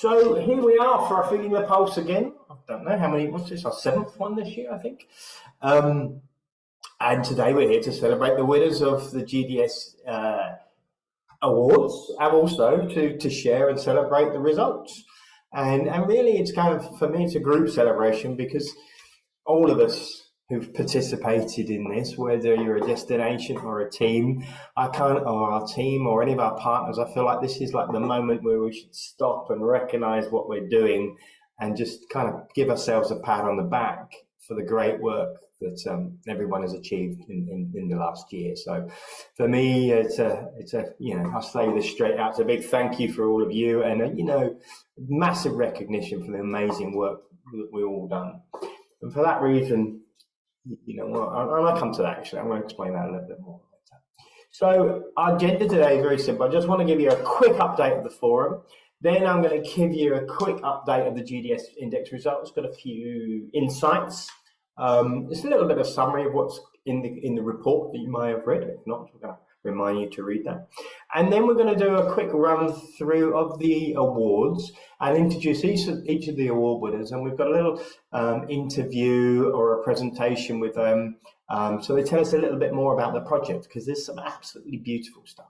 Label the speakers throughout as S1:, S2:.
S1: So here we are for our Feeling the Pulse again. I don't know how many, what's this, our 7th one this year, I think. And today we're here to celebrate the winners of the GDS Awards, and also to share and celebrate the results. And really it's kind of, for me, it's a group celebration because all of us who've participated in this, whether you're a destination or a team, or our team or any of our partners, I feel like this is like the moment where we should stop and recognize what we're doing and just kind of give ourselves a pat on the back for the great work that everyone has achieved in the last year. So for me, it's a I'll say this straight out, it's a big thank you for all of you, and massive recognition for the amazing work that we've all done. And for that reason, I'll come to that actually. I'm going to explain that a little bit more later. So our agenda today is very simple. I just want to give you a quick update of the forum. Then I'm going to give you a quick update of the GDS-Index results. Got a few insights. It's a little bit of summary of what's in the report that you may have read. If not, we're going to remind you to read that. And then we're going to do a quick run through of the awards and introduce each of the award winners. And we've got a little interview or a presentation with them. So they tell us a little bit more about the project, because there's some absolutely beautiful stuff.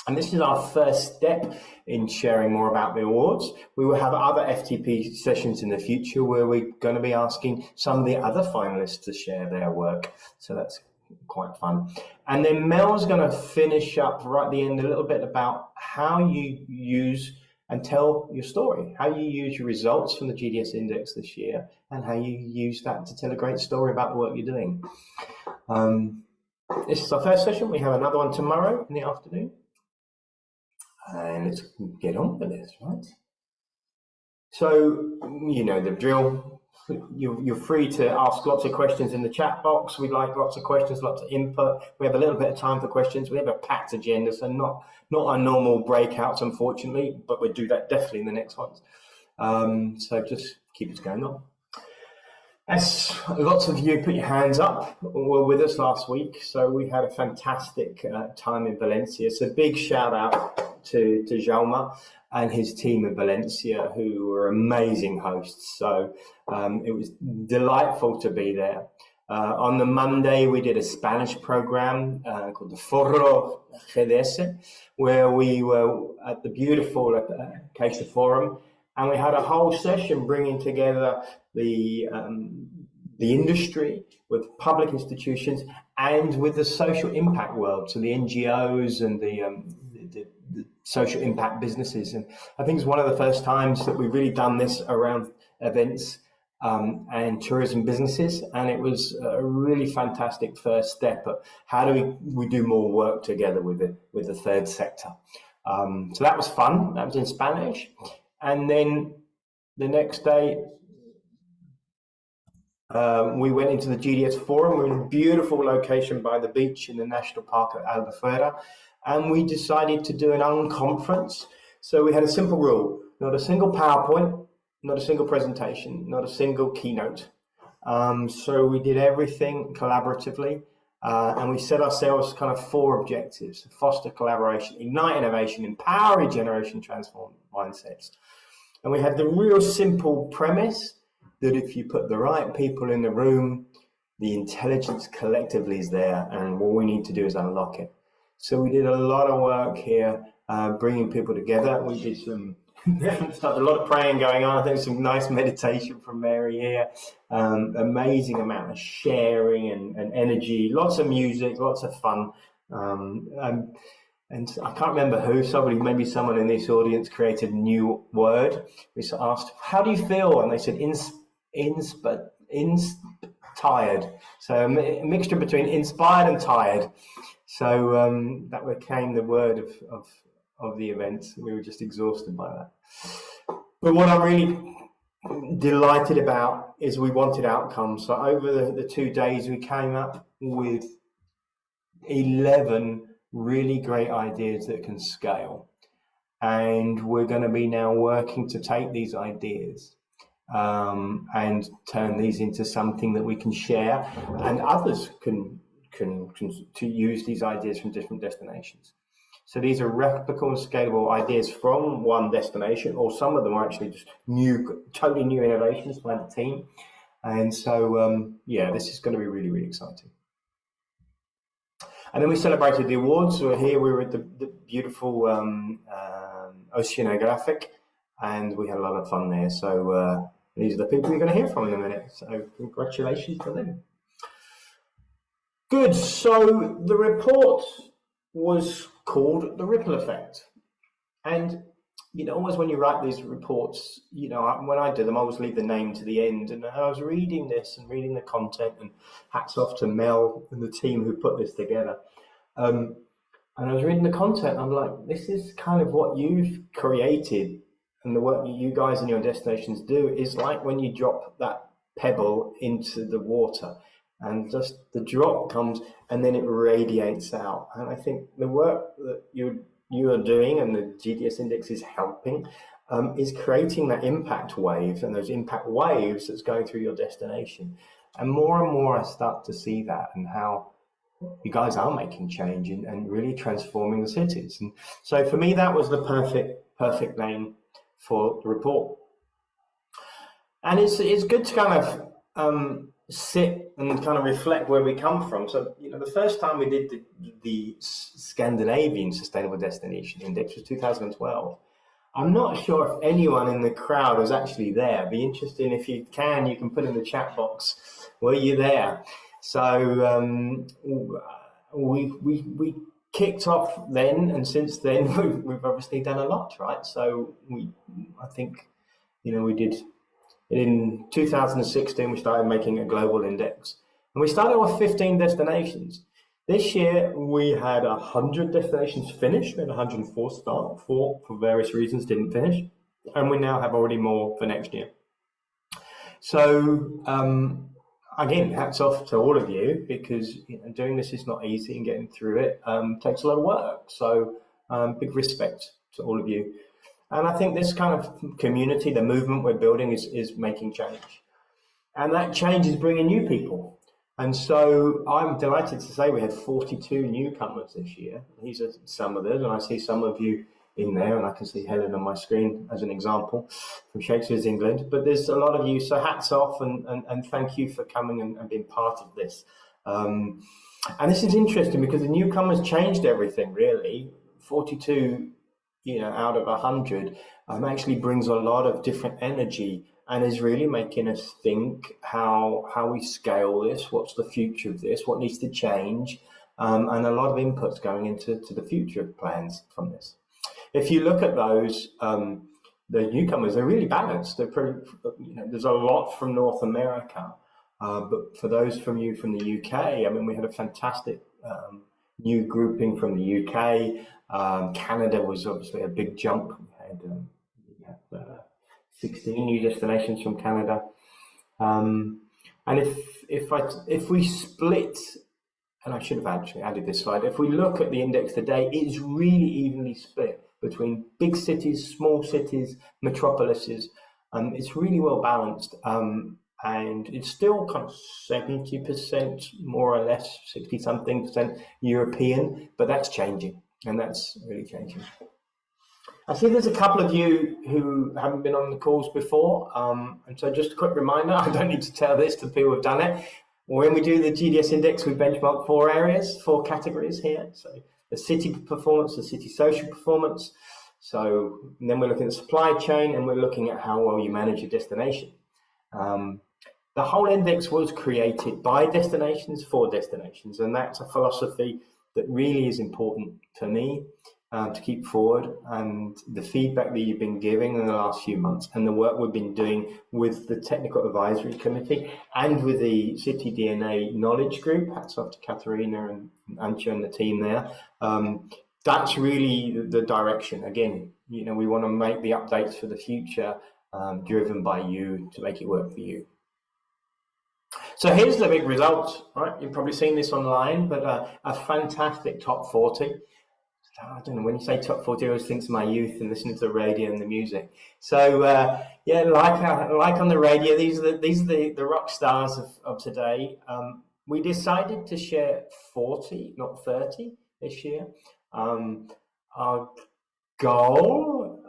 S1: And this is our first step in sharing more about the awards. We will have other FTP sessions in the future where we're going to be asking some of the other finalists to share their work. So that's quite fun. And then Mel's going to finish up right at the end a little bit about how you use and tell your story, how you use your results from the GDS Index this year, and how you use that to tell a great story about the work you're doing. This is our first session. We have another one tomorrow in the afternoon. And let's get on with this, right? So, you know the drill. You're free to ask lots of questions in the chat box. We'd like lots of questions, lots of input. We have a little bit of time for questions. We have a packed agenda, so not our normal breakouts, unfortunately, but we'll do that definitely in the next ones. So just keep it going on. As lots of you put your hands up, were with us last week, so we had a fantastic time in Valencia. So big shout out to Jaume and his team in Valencia, who were amazing hosts. So it was delightful to be there. On the Monday, we did a Spanish program called the Foro GDS, where we were at the beautiful Caixa Forum, and we had a whole session bringing together the industry with public institutions and with the social impact world, so the NGOs and the social impact businesses. And I think it's one of the first times that we've really done this around events and tourism businesses, and it was a really fantastic first step at how do we do more work together with the third sector. So that was fun. That was in Spanish. And then the next day, we went into the GDS Forum. We're in a beautiful location by the beach in the National Park at Albufeira, and we decided to do an unconference. So we had a simple rule: not a single PowerPoint, not a single presentation, not a single keynote. So we did everything collaboratively, and we set ourselves kind of 4 objectives: foster collaboration, ignite innovation, empower regeneration, transform mindsets. And we had the real simple premise that if you put the right people in the room, the intelligence collectively is there, and all we need to do is unlock it. So we did a lot of work here, bringing people together. We did a lot of praying going on. I think some nice meditation from Mary here. Amazing amount of sharing and energy, lots of music, lots of fun. And I can't remember who, maybe someone in this audience created a new word. We asked, how do you feel? And they said, tired. So a mixture between inspired and tired. So that became the word of the event. We were just exhausted by that. But what I'm really delighted about is we wanted outcomes. So over the 2 days, we came up with 11 really great ideas that can scale. And we're going to be now working to take these ideas and turn these into something that we can share, and others can to use these ideas from different destinations. So these are replicable and scalable ideas from one destination, or some of them are actually just totally new innovations by the team. And so, yeah, this is going to be really, really exciting. And then we celebrated the awards. So here we were at the beautiful Oceanographic, and we had a lot of fun there. So these are the people you're going to hear from in a minute. So congratulations to them. Good. So the report was called The Ripple Effect. And, you know, always when you write these reports, you know, when I do them, I always leave the name to the end. And I was reading this and reading the content, and hats off to Mel and the team who put this together. And I was reading the content. I'm like, this is kind of what you've created, and the work you guys and your destinations do is like when you drop that pebble into the water, and just the drop comes and then it radiates out. And I think the work that you are doing, and the GDS-Index is helping, is creating that impact wave, and those impact waves that's going through your destination. And more I start to see that, and how you guys are making change and really transforming the cities. And so for me, that was the perfect name for the report. And it's good to kind of sit and kind of reflect where we come from. So, you know, the first time we did the Scandinavian Sustainable Destination Index was 2012. I'm not sure if anyone in the crowd was actually there. It'd be interesting if you can put in the chat box, were you there? So we kicked off then, and since then we've obviously done a lot, right? So I think, you know, we did in 2016. We started making a global index, and we started with 15 destinations. This year we had 100 destinations finish. We had 104 start. 4 for various reasons didn't finish, and we now have already more for next year. So again, hats off to all of you, because, you know, doing this is not easy, and getting through it takes a lot of work. So big respect to all of you. And I think this kind of community, the movement we're building, is making change. And that change is bringing new people. And so I'm delighted to say we had 42 newcomers this year. These are some of them, and I see some of you in there, and I can see Helen on my screen as an example from Shakespeare's England. But there's a lot of you, so hats off, and thank you for coming and being part of this. And this is interesting because the newcomers changed everything, really. 42, you know, out of 100 actually brings a lot of different energy, and is really making us think how we scale this, what's the future of this, what needs to change, and a lot of inputs going into the future plans from this. If you look at those, the newcomers, they're really balanced. They're pretty, you know, there's a lot from North America, but for those from you from the UK, I mean, we had a fantastic new grouping from the UK. Canada was obviously a big jump. We had 16 new destinations from Canada, and if we split, and I should have actually added this slide, if we look at the index today, it's really evenly split between big cities, small cities, metropolises. It's really well balanced, and it's still kind of 70%, more or less, 60-something% European, but that's changing, and that's really changing. I see there's a couple of you who haven't been on the calls before, and so just a quick reminder, I don't need to tell this to people who've done it. When we do the GDS Index, we benchmark 4 categories here. So the city performance, the city social performance. So then we're looking at supply chain, and we're looking at how well you manage your destination. The whole index was created by destinations for destinations, and that's a philosophy that really is important to me to keep forward, and the feedback that you've been giving in the last few months, and the work we've been doing with the technical advisory committee and with the City DNA knowledge group. Hats off to Katharina and Antje and the team there. That's really the direction. Again, you know, we want to make the updates for the future driven by you to make it work for you. So here's the big results, right? You've probably seen this online, but a fantastic top 40. I don't know, when you say top 40, I always think of my youth and listening to the radio and the music. So yeah, like on the radio, these are the rock stars of today. We decided to share 40, not 30 this year. our goal,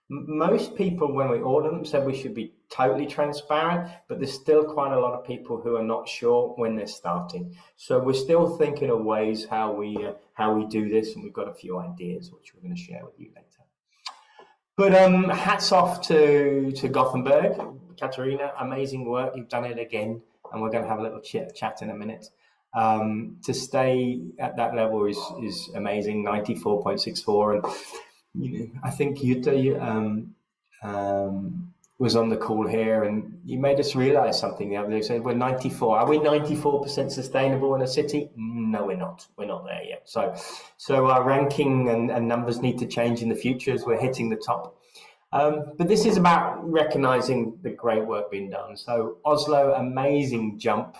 S1: most people when we ordered them said we should be totally transparent, but there's still quite a lot of people who are not sure when they're starting. So we're still thinking of ways how we do this, and we've got a few ideas which we're going to share with you later. But hats off to Gothenburg, Katarina, amazing work. You've done it again, and we're going to have a little chat in a minute. To stay at that level is amazing, 94.64, and I think you was on the call here, and you made us realise something the other day. So we're 94. Are we 94% sustainable in a city? No, we're not. We're not there yet. So our ranking and numbers need to change in the future as we're hitting the top. But this is about recognising the great work being done. So Oslo, amazing jump.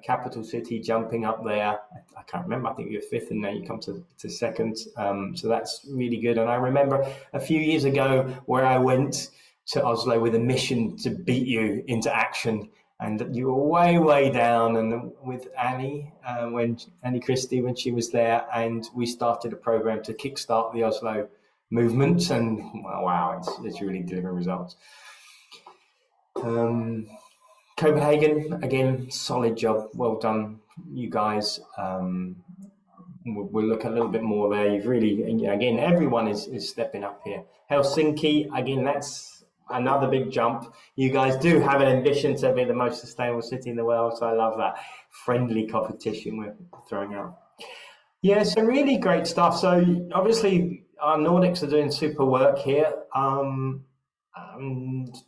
S1: Capital city jumping up there. I can't remember. I think you're fifth, and now you come to second. So that's really good. And I remember a few years ago where I went to Oslo with a mission to beat you into action, and you were way down. And with Annie, Annie Christie, when she was there, and we started a program to kickstart the Oslo movement. And wow, it's really delivering results. Copenhagen, again, solid job. Well done, you guys. We'll look a little bit more there. You've really, again, everyone is stepping up here. Helsinki, again, that's another big jump. You guys do have an ambition to be the most sustainable city in the world, so I love that friendly competition we're throwing out. Yeah, so really great stuff. So obviously our Nordics are doing super work here.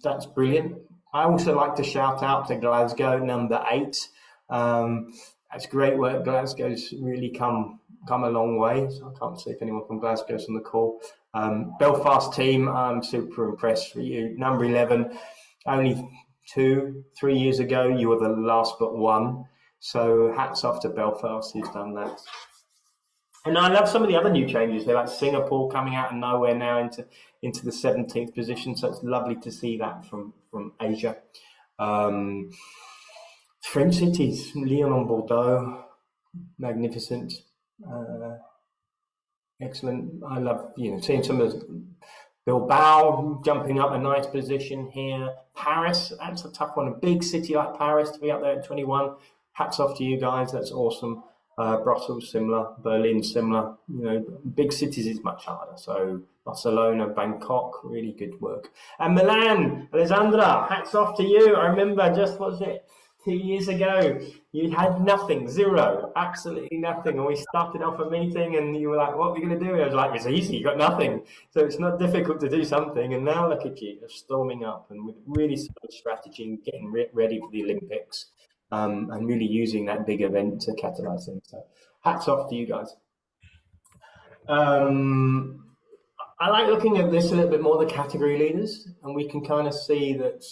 S1: That's brilliant. I also like to shout out to Glasgow, number 8. That's great work. Glasgow's really come a long way. So I can't see if anyone from Glasgow's on the call. Belfast team, I'm super impressed with you. Number 11, only 2-3 years ago, you were the last but one. So hats off to Belfast who's done that. And I love some of the other new changes. They're like Singapore coming out of nowhere now into the 17th position. So it's lovely to see that from Asia. French cities, Lyon and Bordeaux, magnificent, excellent. I love seeing some of Bilbao jumping up a nice position here. Paris, that's a tough one. A big city like Paris to be up there at 21. Hats off to you guys. That's awesome. Brussels, similar. Berlin, similar. Big cities is much harder. So Barcelona, Bangkok, really good work. And Milan, Alessandra, hats off to you. I remember 2 years ago, you had nothing, zero, absolutely nothing. And we started off a meeting and you were like, what are we going to do? And I was like, it's easy, you got nothing. So it's not difficult to do something. And now look at you, you're storming up and with really solid strategy and getting ready for the Olympics. And really using that big event to catalyze things. So hats off to you guys. I like looking at this a little bit more, the category leaders, and we can kind of see that,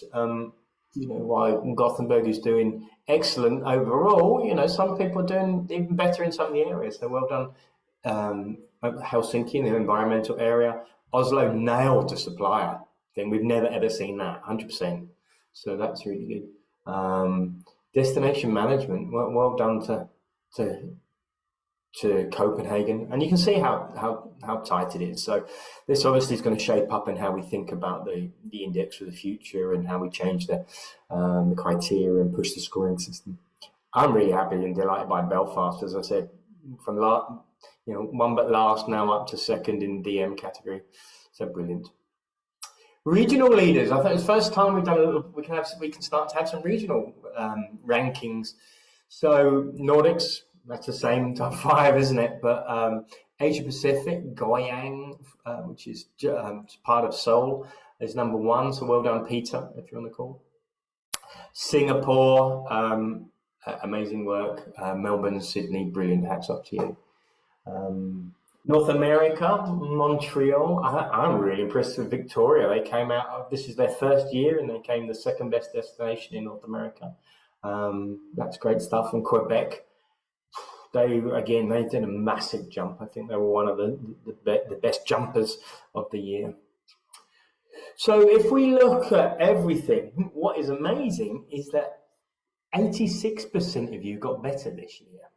S1: while Gothenburg is doing excellent overall, some people are doing even better in some of the areas. So well done, Helsinki in the environmental area. Oslo nailed the supplier thing. We've never ever seen that, 100%. So that's really good. Destination management, well done to Copenhagen, and you can see how tight it is. So this obviously is going to shape up in how we think about the index for the future and how we change the criteria and push the scoring system. I'm really happy and delighted by Belfast, as I said, from one but last, now up to second in DM category. So brilliant. Regional leaders. I think it's the first time we've done we can start to have some regional rankings. So Nordics, that's the same top 5, isn't it? But Asia Pacific, Goyang, which is part of Seoul, is number 1. So well done, Peter, if you're on the call. Singapore, amazing work. Melbourne, Sydney, brilliant. Hats off to you. North America, Montreal. I'm really impressed with Victoria. They came out, this is their first year, and they came the second best destination in North America. That's great stuff. And Quebec, they did a massive jump. I think they were one of the best jumpers of the year. So if we look at everything, what is amazing is that 86% of you got better this year.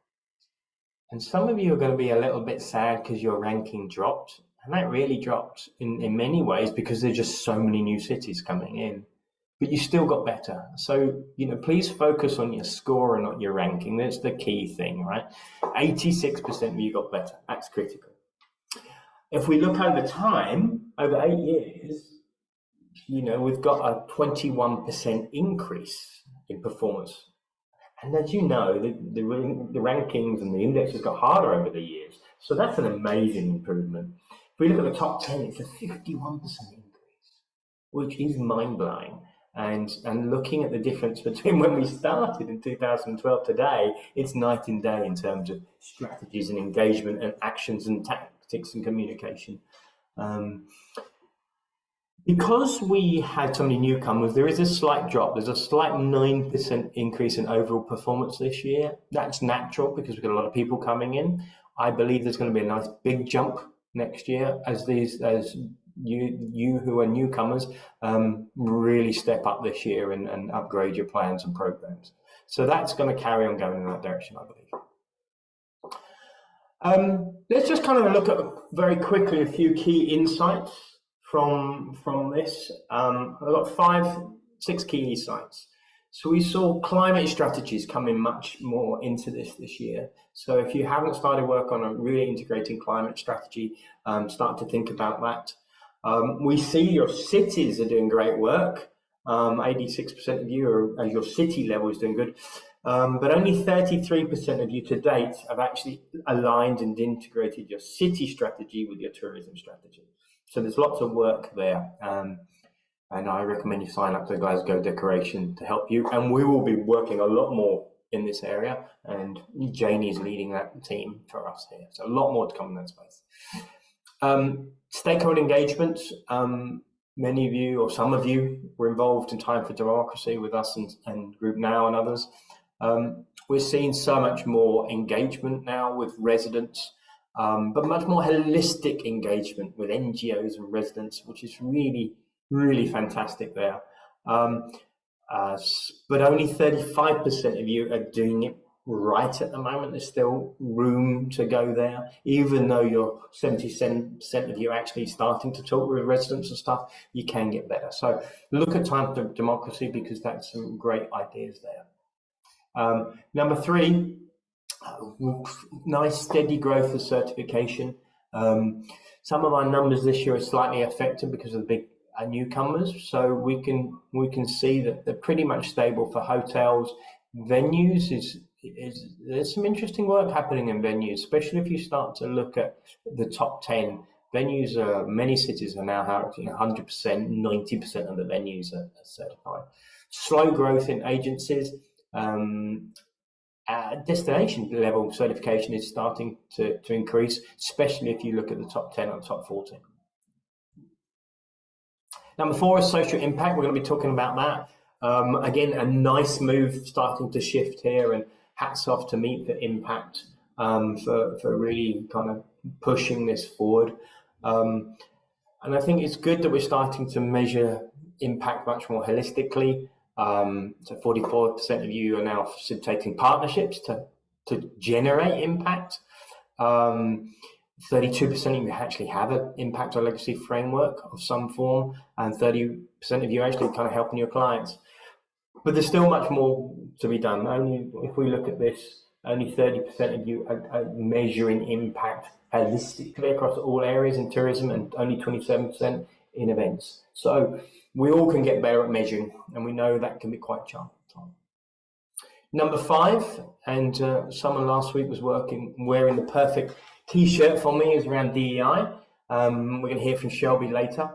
S1: And some of you are going to be a little bit sad because your ranking dropped. And that really dropped in many ways because there's just so many new cities coming in. But you still got better. So, please focus on your score and not your ranking. That's the key thing, right? 86% of you got better. That's critical. If we look over time, over 8 years, we've got a 21% increase in performance. And as you know, the rankings and the index has got harder over the years. So that's an amazing improvement. If we look at the top 10, it's a 51% increase, which is mind-blowing. And looking at the difference between when we started in 2012 today, it's night and day in terms of strategies and engagement and actions and tactics and communication. Because we had so many newcomers, there is a slight drop. There's a slight 9% increase in overall performance this year. That's natural because we've got a lot of people coming in. I believe there's going to be a nice big jump next year as you who are newcomers really step up this year and upgrade your plans and programs. So that's going to carry on going in that direction, I believe. Let's just kind of look at very quickly a few key insights from this. I've got 6 key insights. So we saw climate strategies coming much more into this year. So if you haven't started work on a really integrating climate strategy, start to think about that. We see your cities are doing great work. 86% of you at your city level is doing good. But only 33% of you to date have actually aligned and integrated your city strategy with your tourism strategy. So there's lots of work there. And I recommend you sign up to Glasgow Decoration to help you. And we will be working a lot more in this area. And Janie is leading that team for us here. So a lot more to come in that space. Stakeholder engagement. Many of you, or some of you, were involved in Time for Democracy with us and Group Now and others. We're seeing so much more engagement now with residents, but much more holistic engagement with NGOs and residents, which is really, really fantastic there. But only 35% of you are doing it right at the moment. There's still room to go there, even though you're 77% of you actually starting to talk with residents and stuff. You can get better. So look at Time for Democracy because that's some great ideas there. Number 3, nice steady growth of certification. Some of our numbers this year are slightly affected because of the big newcomers, so we can see that they're pretty much stable for hotels. Venues there's some interesting work happening in venues, especially if you start to look at the top 10 venues. Many cities are now having 100%, 90% of the venues are certified. Slow growth in agencies. Destination level certification is starting to increase, especially if you look at the top 10 and top 14. Number 4 is social impact. We're going to be talking about that. Again, a nice move starting to shift here, and hats off to Meet for Impact for really kind of pushing this forward. And I think it's good that we're starting to measure impact much more holistically. So 44% of you are now facilitating partnerships to generate impact. 32% of you actually have an impact or legacy framework of some form, and 30% of you actually kind of helping your clients. But there's still much more to be done. Only if we look at this, only 30% of you are measuring impact holistically across all areas in tourism, and only 27% in events. So we all can get better at measuring, and we know that can be quite challenging. Number 5, and someone last week was wearing the perfect T-shirt for me, is around DEI. We're going to hear from Shelby later.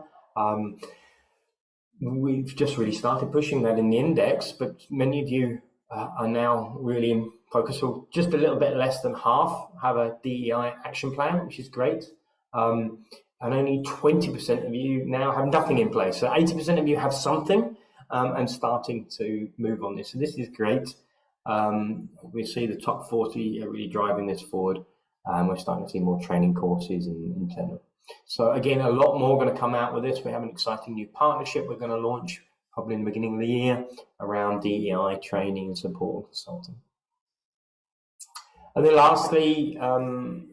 S1: We've just really started pushing that in the index, but many of you are now really focused. So just a little bit less than half have a DEI action plan, which is great. And only 20% of you now have nothing in place. So 80% of you have something and starting to move on this. So this is great. We see the top 40 are really driving this forward. We're starting to see more training courses and internal. So again, a lot more going to come out with this. We have an exciting new partnership we're going to launch probably in the beginning of the year around DEI training and support and consulting. And then lastly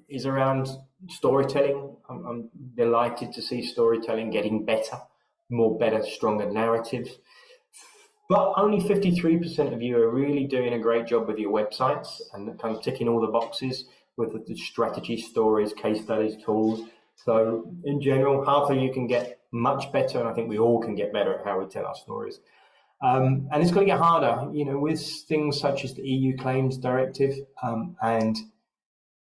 S1: is around storytelling. I'm delighted to see storytelling getting better, better, stronger narratives. But only 53% of you are really doing a great job with your websites and kind of ticking all the boxes with the strategy, stories, case studies, tools. So in general, half of you can get much better, and I think we all can get better at how we tell our stories. And it's going to get harder, with things such as the EU Claims Directive and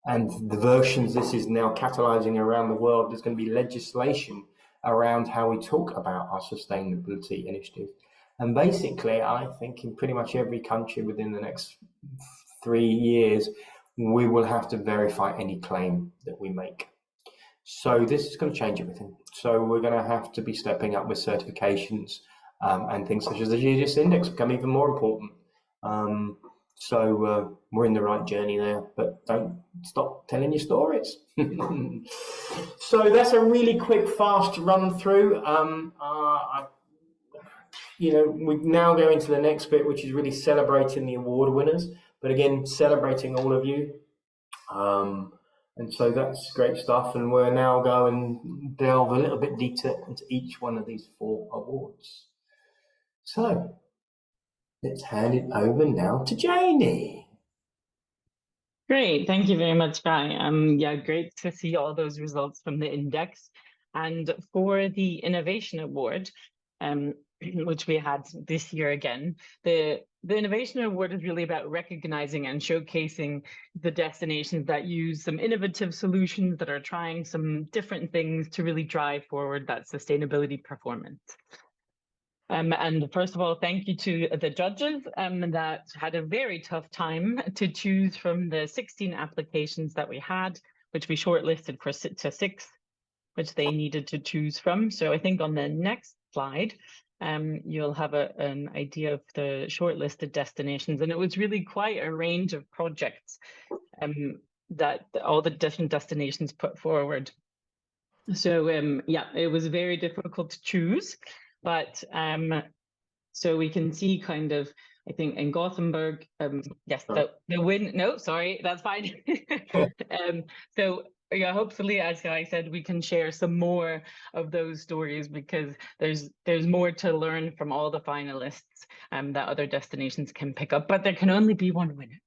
S1: the versions this is now catalyzing around the world. There's going to be legislation around how we talk about our sustainability initiatives. And basically, I think in pretty much every country within the next 3 years, we will have to verify any claim that we make. So this is going to change everything. So we're going to have to be stepping up with certifications and things such as the GDS-Index become even more important. So we're in the right journey there, but don't stop telling your stories. So that's a really quick, fast run through. We now go into the next bit, which is really celebrating the award winners, but again, celebrating all of you. And so that's great stuff. And we're now going to delve a little bit deeper into each one of these 4 awards. So let's hand it over now to Janie.
S2: Great, thank you very much, Guy. Yeah, great to see all those results from the index. And for the Innovation Award, which we had this year again, the Innovation Award is really about recognizing and showcasing the destinations that use some innovative solutions, that are trying some different things to really drive forward that sustainability performance. And first of all, thank you to the judges that had a very tough time to choose from the 16 applications that we had, which we shortlisted to 6, which they needed to choose from. So I think on the next slide, you'll have an idea of the shortlisted destinations. And it was really quite a range of projects that all the different destinations put forward. So yeah, it was very difficult to choose. But so we can see kind of, I think in Gothenburg, yes, the win, no, sorry, that's fine. So yeah, hopefully, as I said, we can share some more of those stories, because there's more to learn from all the finalists that other destinations can pick up, but there can only be one winner.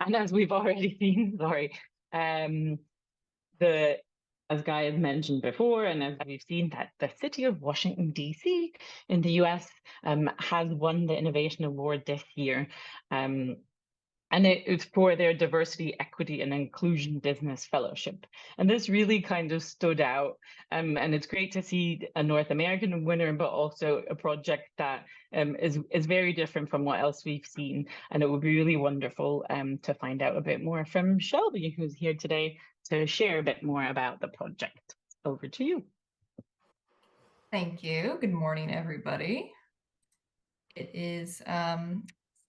S2: And as we've already seen, sorry, as Guy has mentioned before, and as we've seen, that the city of Washington, D.C. in the US has won the Innovation Award this year. And it's for their Diversity, Equity, and Inclusion Business Fellowship. And this really kind of stood out. And it's great to see a North American winner, but also a project that is very different from what else we've seen. And it would be really wonderful to find out a bit more from Shelby, who's here today to share a bit more about the project. Over to you.
S3: Thank you. Good morning, everybody. It is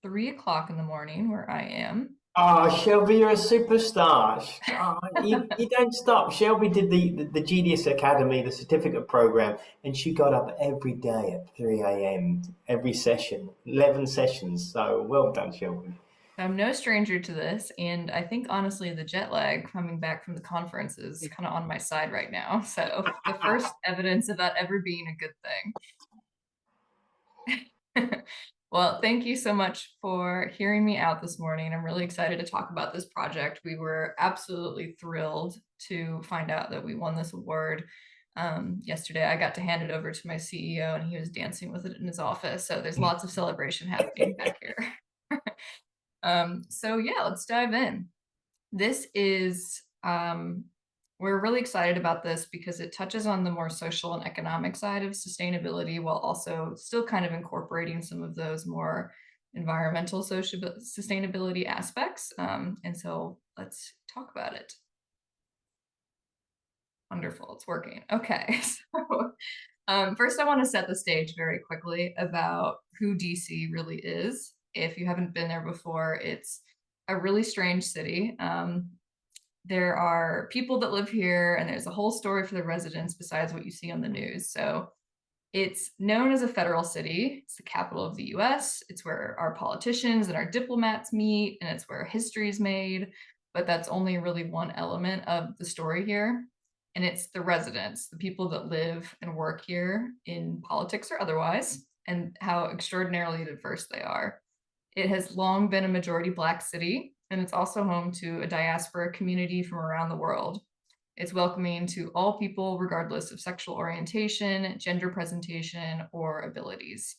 S3: 3 o'clock in the morning where I am.
S1: Oh, Shelby, you're a superstar. You don't stop. Shelby did the GDS Academy, the certificate program, and she got up every day at 3 a.m. every session, 11 sessions. So well done, Shelby.
S3: I'm no stranger to this, and I think honestly the jet lag coming back from the conference is kind of on my side right now. So the first evidence of that ever being a good thing. Well, thank you so much for hearing me out this morning. I'm really excited to talk about this project. We were absolutely thrilled to find out that we won this award. Yesterday, I got to hand it over to my CEO, and he was dancing with it in his office. So there's lots of celebration happening back here. So yeah, let's dive in. This is, we're really excited about this because it touches on the more social and economic side of sustainability, while also still kind of incorporating some of those more environmental sustainability aspects. And so let's talk about it. Wonderful, it's working. Okay, so first I want to set the stage very quickly about who DC really is. If you haven't been there before, it's a really strange city. There are people that live here, and there's a whole story for the residents besides what you see on the news. So it's known as a federal city. It's the capital of the US. It's where our politicians and our diplomats meet, and it's where history is made. but that's only really one element of the story here. And it's the residents, the people that live and work here in politics or otherwise, and how extraordinarily diverse they are. It has long been a majority Black city, and it's also home to a diaspora community from around the world. It's welcoming to all people, regardless of sexual orientation, gender presentation, or abilities.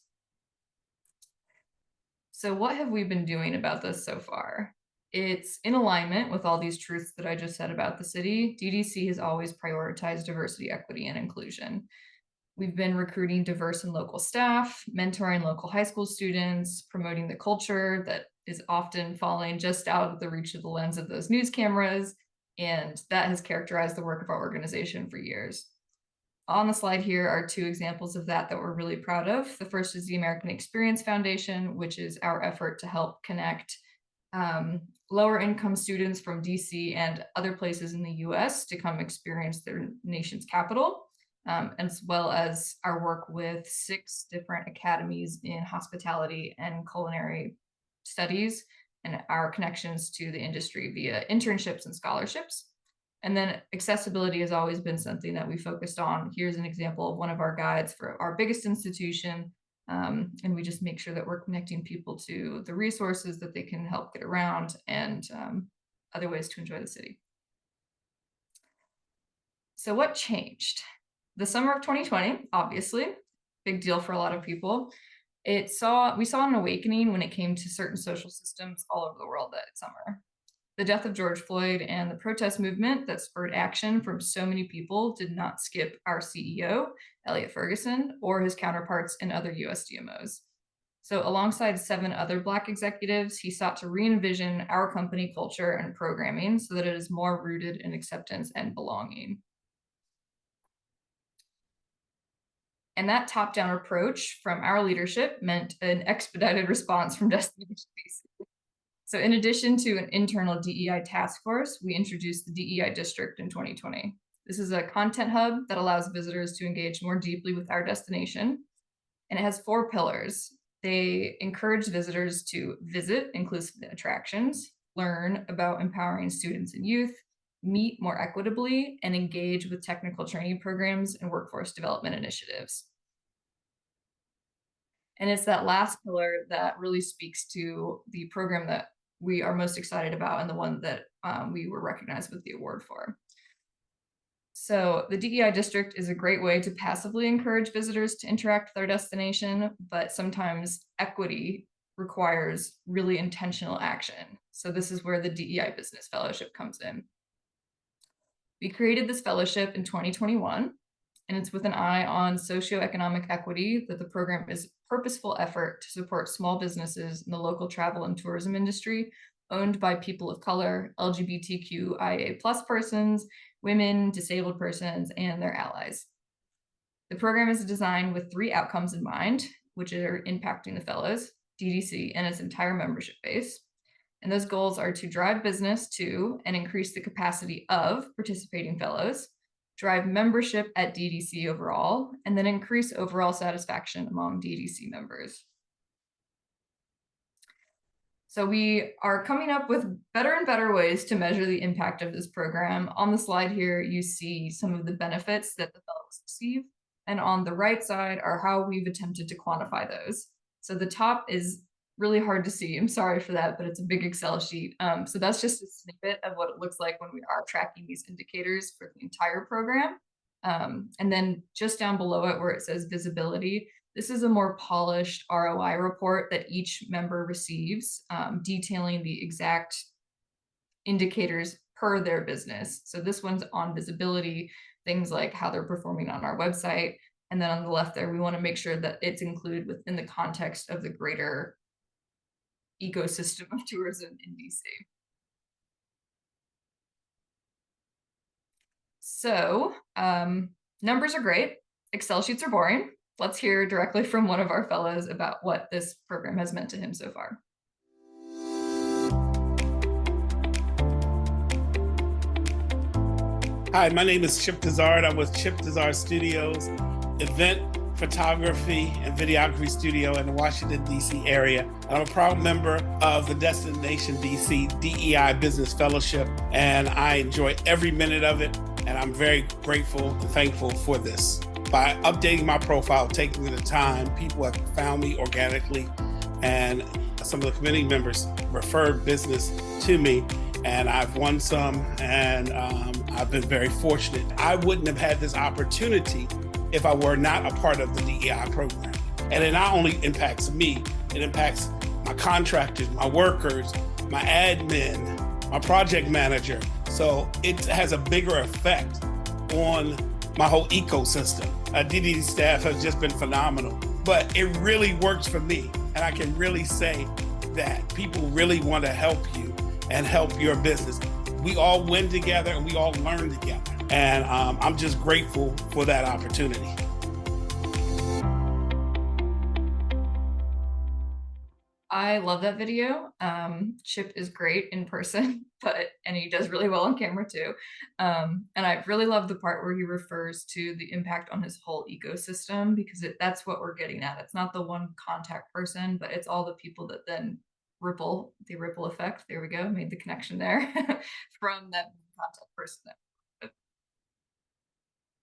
S3: So what have we been doing about this so far? It's in alignment with all these truths that I just said about the city. DDC has always prioritized diversity, equity, and inclusion. We've been recruiting diverse and local staff, mentoring local high school students, promoting the culture that is often falling just out of the reach of the lens of those news cameras, and that has characterized the work of our organization for years. On the slide here are two examples of that we're really proud of. The first is the American Experience Foundation, which is our effort to help connect lower income students from DC and other places in the US to come experience their nation's capital, as well as our work with 6 different academies in hospitality and culinary studies, and our connections to the industry via internships and scholarships. And then accessibility has always been something that we focused on. Here's an example of one of our guides for our biggest institution. And we just make sure that we're connecting people to the resources that they can help get around and other ways to enjoy the city. So what changed? The summer of 2020, obviously, big deal for a lot of people. We saw an awakening when it came to certain social systems all over the world that summer. The death of George Floyd and the protest movement that spurred action from so many people did not skip our CEO, Elliot Ferguson, or his counterparts in other US DMOs. So alongside 7 other Black executives, he sought to re-envision our company culture and programming so that it is more rooted in acceptance and belonging. And that top-down approach from our leadership meant an expedited response from Destination DC. So in addition to an internal DEI task force, we introduced the DEI District in 2020. This is a content hub that allows visitors to engage more deeply with our destination. And it has 4 pillars. They encourage visitors to visit inclusive attractions, learn about empowering students and youth, meet more equitably, and engage with technical training programs and workforce development initiatives. And it's that last pillar that really speaks to the program that we are most excited about and the one that we were recognized with the award for. So the DEI District is a great way to passively encourage visitors to interact with our destination, but sometimes equity requires really intentional action. So this is where the DEI Business Fellowship comes in. We created this fellowship in 2021, and it's with an eye on socioeconomic equity that the program is a purposeful effort to support small businesses in the local travel and tourism industry owned by people of color, LGBTQIA+ persons, women, disabled persons, and their allies. The program is designed with 3 outcomes in mind, which are impacting the fellows, DDC, and its entire membership base. And those goals are to drive business to and increase the capacity of participating fellows, drive membership at DDC overall, and then increase overall satisfaction among DDC members. So we are coming up with better and better ways to measure the impact of this program. On the slide here, you see some of the benefits that the fellows receive, and on the right side are how we've attempted to quantify those. So the top is really hard to see. I'm sorry for that, but it's a big Excel sheet. So that's just a snippet of what it looks like when we are tracking these indicators for the entire program. And then just down below it where it says visibility, this is a more polished ROI report that each member receives, detailing the exact indicators per their business. So this one's on visibility, things like how they're performing on our website. And then on the left there, we want to make sure that it's included within the context of the greater ecosystem of tourism in DC. So numbers are great. Excel sheets are boring. Let's hear directly from one of our fellows about what this program has meant to him so far.
S4: Hi, my name is Chip Tizard. I'm with Chip Tizard Studios, event photography and videography studio in the Washington, D.C. area. I'm a proud member of the Destination D.C. DEI Business Fellowship, and I enjoy every minute of it, and I'm very grateful and thankful for this. By updating my profile, taking the time, people have found me organically, and some of the committee members referred business to me, and I've won some, and I've been very fortunate. I wouldn't have had this opportunity if I were not a part of the DEI program. And it not only impacts me, it impacts my contractors, my workers, my admin, my project manager. So it has a bigger effect on my whole ecosystem. DDD staff has just been phenomenal, but it really works for me. And I can really say that people really want to help you and help your business. We all win together and we all learn together. And I'm just grateful for that opportunity.
S3: I love that video. Chip is great in person, and he does really well on camera too. And I really love the part where he refers to the impact on his whole ecosystem, because that's what we're getting at. It's not the one contact person, but it's all the people that then ripple, the ripple effect. There we go, made the connection there from that contact person.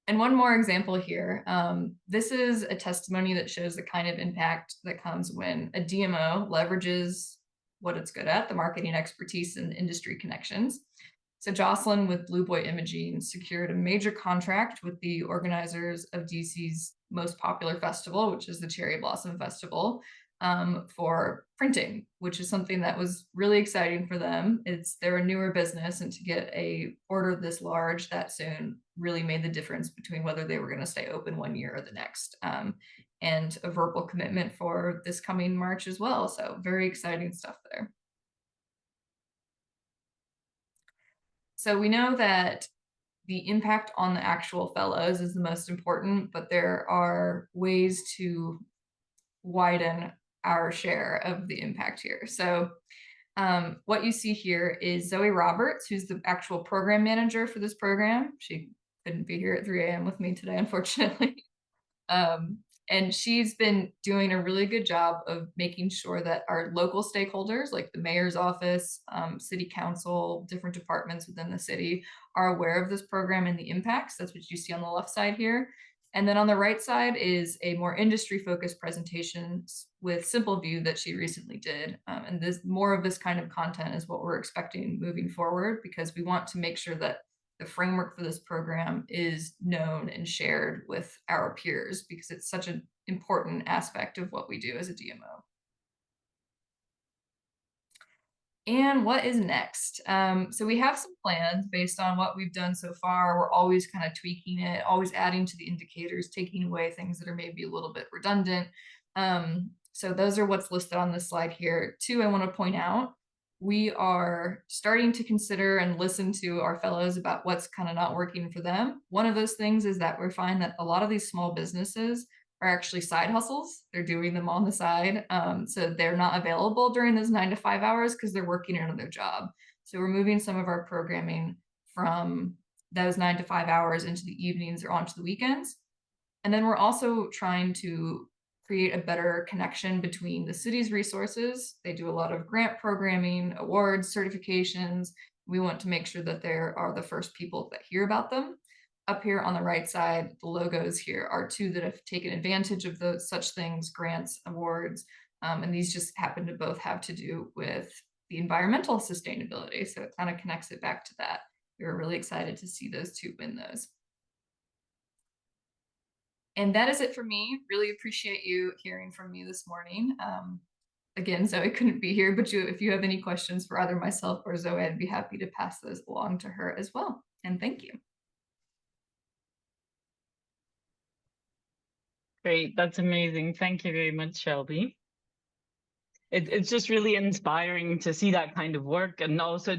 S3: And one more example here. This is a testimony that shows the kind of impact that comes when a DMO leverages what it's good at, the marketing expertise and industry connections. So Jocelyn with Blue Boy Imaging secured a major contract with the organizers of DC's most popular festival, which is the Cherry Blossom Festival, for printing, which is something that was really exciting for them. They're a newer business, and to get a order this large that soon really made the difference between whether they were going to stay open one year or the next, and a verbal commitment for this coming March as well. So very exciting stuff there. So we know that the impact on the actual fellows is the most important, but there are ways to widen our share of the impact here. So what you see here is Zoe Roberts, who's the actual program manager for this program. She couldn't be here at 3 a.m. with me today, unfortunately. And she's been doing a really good job of making sure that our local stakeholders, like the mayor's office, city council, different departments within the city, are aware of this program and the impacts. That's what you see on the left side here. And then on the right side is a more industry-focused presentation with Simple View that she recently did. And more of this kind of content is what we're expecting moving forward, because we want to make sure that the framework for this program is known and shared with our peers, because it's such an important aspect of what we do as a DMO. And what is next? So we have some plans based on what we've done so far. We're always kind of tweaking it, always adding to the indicators, taking away things that are maybe a little bit redundant. So those are what's listed on this slide here. Two, I want to point out, we are starting to consider and listen to our fellows about what's kind of not working for them. One of those things is that we find that a lot of these small businesses are actually side hustles. They're doing them on the side. So they're not available during those 9 to 5 hours because they're working another job. So we're moving some of our programming from those 9 to 5 hours into the evenings or onto the weekends. And then we're also trying to create a better connection between the city's resources. They do a lot of grant programming, awards, certifications. We want to make sure that they are the first people that hear about them. Up here on the right side, the logos here are two that have taken advantage of those such things, grants, awards, and these just happen to both have to do with the environmental sustainability. So it kind of connects it back to that. We were really excited to see those two win those. And that is it for me. Really appreciate you hearing from me this morning. Again, Zoe couldn't be here, but if you have any questions for either myself or Zoe, I'd be happy to pass those along to her as well. And thank you.
S2: Great, that's amazing. Thank you very much, Shelby. It's just really inspiring to see that kind of work, and also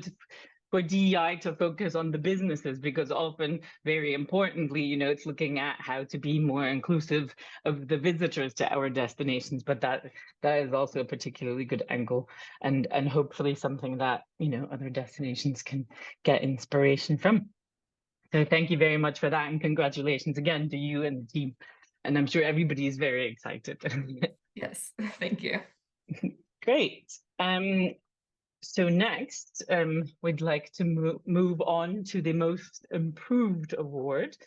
S2: for DEI to focus on the businesses, because often, very importantly, you know, it's looking at how to be more inclusive of the visitors to our destinations. But that is also a particularly good angle, and hopefully something that, you know, other destinations can get inspiration from. So thank you very much for that, and congratulations again to you and the team and I'm sure everybody is very excited.
S3: Yes, thank you.
S2: Great. So next, we'd like to move on to the Most Improved Award.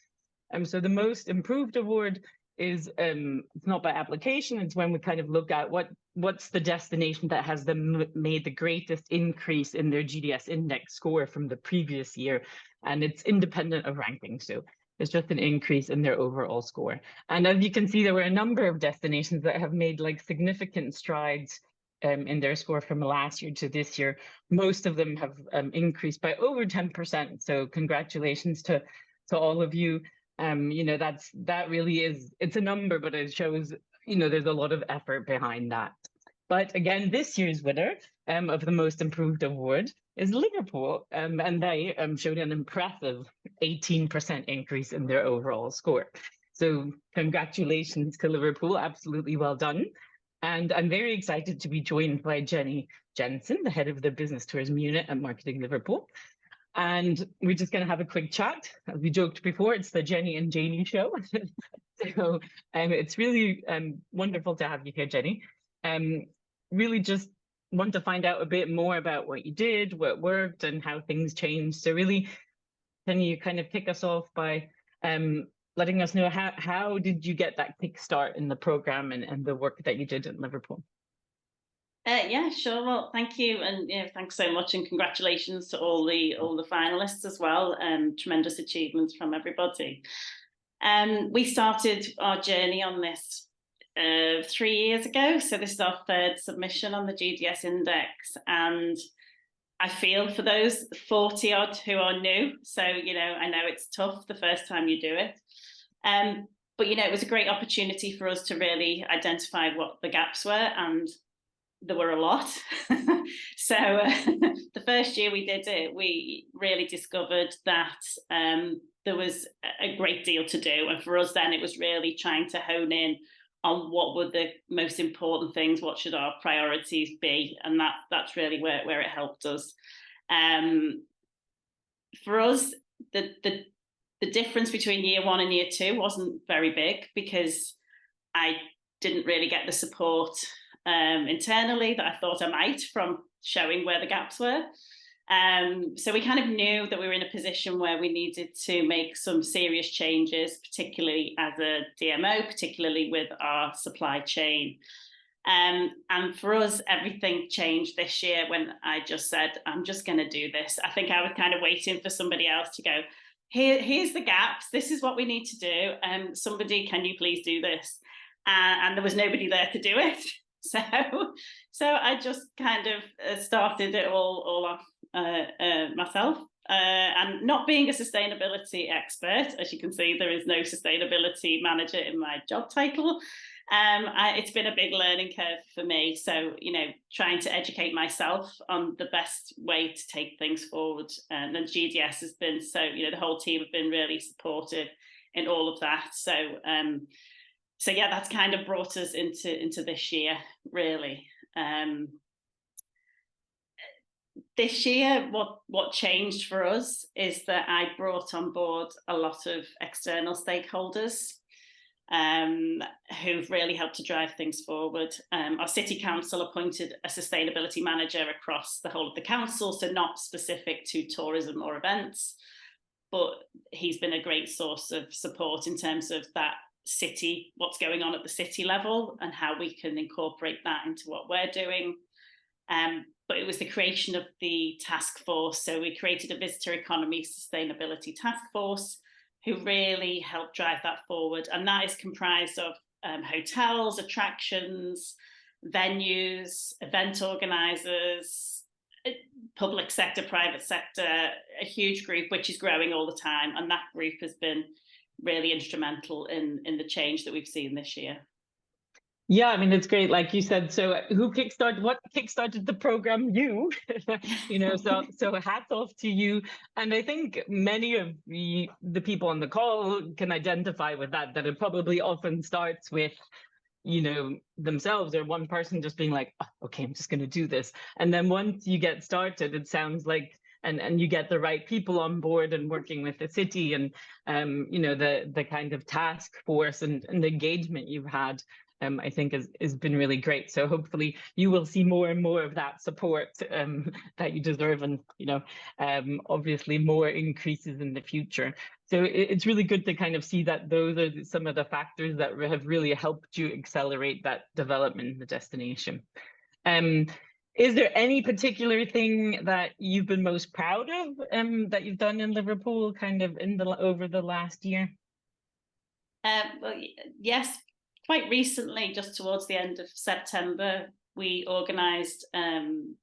S2: So the Most Improved Award is it's not by application. It's when we kind of look at what's the destination that has made the greatest increase in their GDS-Index score from the previous year, and it's independent of ranking. So it's just an increase in their overall score. And as you can see, there were a number of destinations that have made like significant strides in their score from last year to this year. Most of them have increased by over 10%. So congratulations to all of you. That really is, it's a number, but it shows, there's a lot of effort behind that. But again, this year's winner of the Most Improved Award is Liverpool, and they showed an impressive 18% increase in their overall score. So congratulations to Liverpool, absolutely well done. And I'm very excited to be joined by Jensen, the head of the Business Tourism Unit at Marketing Liverpool. And we're just going to have a quick chat. As we joked before, it's the Jenny and Janie show. So it's really wonderful to have you here, Jenny. Really just want to find out a bit more about what you did, what worked, and how things changed. So really, can you kind of kick us off by letting us know how did you get that kickstart in the program and the work that you did in Liverpool?
S5: Yeah, sure. Well, thank you, and thanks so much, and congratulations to all the finalists as well. Tremendous achievements from everybody. We started our journey on this 3 years ago, so this is our third submission on the GDS-Index, and I feel for those 40 odd who are new. So I know it's tough the first time you do it. But it was a great opportunity for us to really identify what the gaps were, and there were a lot. So the first year we did it, we really discovered that there was a great deal to do. And for us then, it was really trying to hone in on what were the most important things, what should our priorities be? And that's really where it helped us. For us, the difference between year one and year two wasn't very big, because I didn't really get the support internally that I thought I might from showing where the gaps were. So we kind of knew that we were in a position where we needed to make some serious changes, particularly as a DMO, particularly with our supply chain. And for us, everything changed this year when I just said, I'm just going to do this. I think I was kind of waiting for somebody else to go, here's the gaps. This is what we need to do. Somebody, can you please do this? And there was nobody there to do it. So I just kind of started it all off myself. And not being a sustainability expert, as you can see, there is no sustainability manager in my job title. It's been a big learning curve for me. So, trying to educate myself on the best way to take things forward. And then GDS has been the whole team have been really supportive in all of that. So yeah, that's kind of brought us into this year, really. This year, what changed for us is that I brought on board a lot of external stakeholders who've really helped to drive things forward. Our City Council appointed a sustainability manager across the whole of the council, so not specific to tourism or events, but he's been a great source of support in terms of that city, what's going on at the city level and how we can incorporate that into what we're doing. But it was the creation of the task force. So we created a visitor economy sustainability task force who really helped drive that forward. And that is comprised of hotels, attractions, venues, event organisers, public sector, private sector, a huge group which is growing all the time. And that group has been really instrumental in the change that we've seen this year.
S2: Yeah, I mean, it's great, like you said. So what kickstarted the program? You, so hats off to you. And I think many of the people on the call can identify with that it probably often starts with, themselves or one person just being like, oh, okay, I'm just going to do this. And then once you get started, it sounds like and you get the right people on board and working with the city, and you know, the kind of task force and the engagement you've had, I think has been really great. So hopefully you will see more and more of that support that you deserve, and you know, obviously more increases in the future. So it's really good to kind of see that those are some of the factors that have really helped you accelerate that development in the destination. Is there any particular thing that you've been most proud of that you've done in Liverpool, kind of over the last year?
S5: Well, yes, quite recently, just towards the end of September, we organised an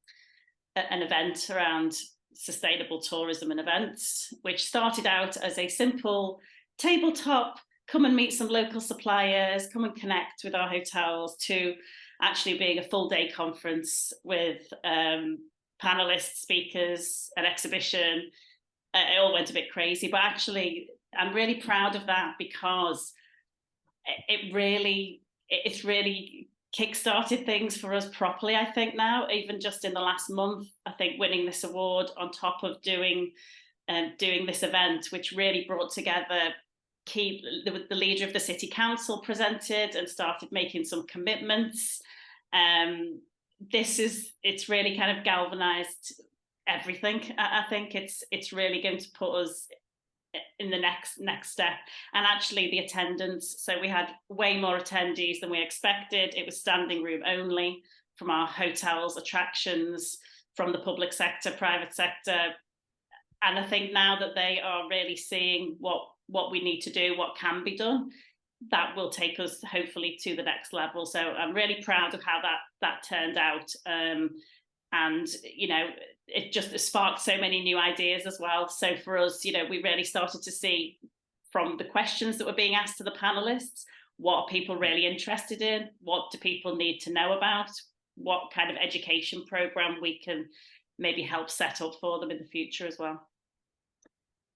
S5: event around sustainable tourism and events, which started out as a simple tabletop, come and meet some local suppliers, come and connect with our hotels, to actually being a full day conference with panelists, speakers, an exhibition. It all went a bit crazy, but actually I'm really proud of that, because it's really kickstarted things for us properly, I think. Now, even just in the last month, I think winning this award on top of doing this event, which really brought together the leader of the city council presented and started making some commitments. It's really kind of galvanized everything. I think it's really going to put us in the next step. And actually the attendance, so we had way more attendees than we expected. It was standing room only from our hotels, attractions, from the public sector, private sector. And I think now that they are really seeing what we need to do, what can be done, that will take us hopefully to the next level. So I'm really proud of how that turned out. And, you know, it just sparked so many new ideas as well. So for us, you know, we really started to see from the questions that were being asked to the panelists, what are people really interested in? What do people need to know about? What kind of education program we can maybe help set up for them in the future as well.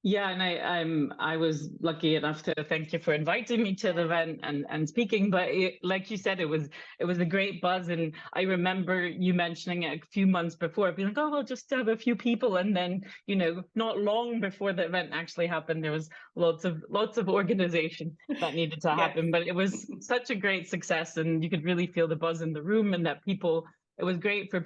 S2: Yeah, and I was lucky enough to thank you for inviting me to the event and speaking. But like you said, it was a great buzz, and I remember you mentioning it a few months before, being like, "Oh, we'll just have a few people," and then, you know, not long before the event actually happened, there was lots of organization that needed to happen. Yes. But it was such a great success, and you could really feel the buzz in the room, and that people. It was great for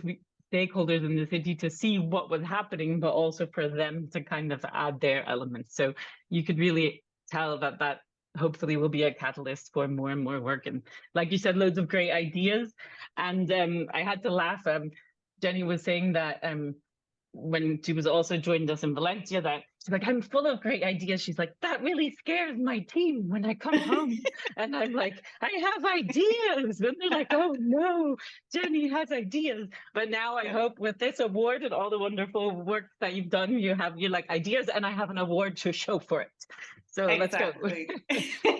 S2: stakeholders in the city to see what was happening, but also for them to kind of add their elements. So you could really tell that hopefully will be a catalyst for more and more work. And like you said, loads of great ideas. And I had to laugh. Jenny was saying that when she was also joined us in Valencia, that she's like, I'm full of great ideas. She's like, that really scares my team when I come home. And I'm like, I have ideas. And they're like, oh no, Jenny has ideas. But now I hope with this award and all the wonderful work that you've done, you're like ideas, and I have an award to show for it. So exactly. Let's go.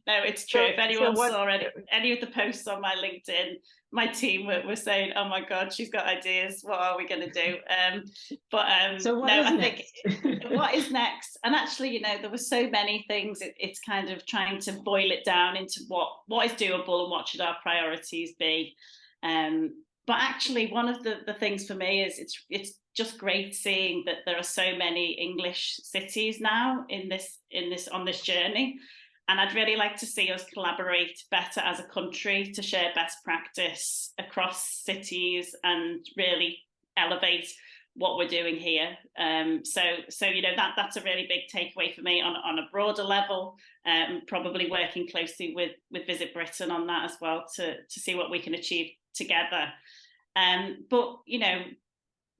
S5: No, it's true. If anyone saw any of the posts on my LinkedIn, my team were saying, "Oh my God, she's got ideas. What are we going to do?"
S2: So I think
S5: what is next? And actually, you know, there were so many things. It's kind of trying to boil it down into what is doable and what should our priorities be. But actually, one of the things for me is it's just great seeing that there are so many English cities now on this journey. And I'd really like to see us collaborate better as a country to share best practice across cities and really elevate what we're doing here. So you know, that's a really big takeaway for me on a broader level. Probably working closely with Visit Britain on that as well to see what we can achieve together. But you know,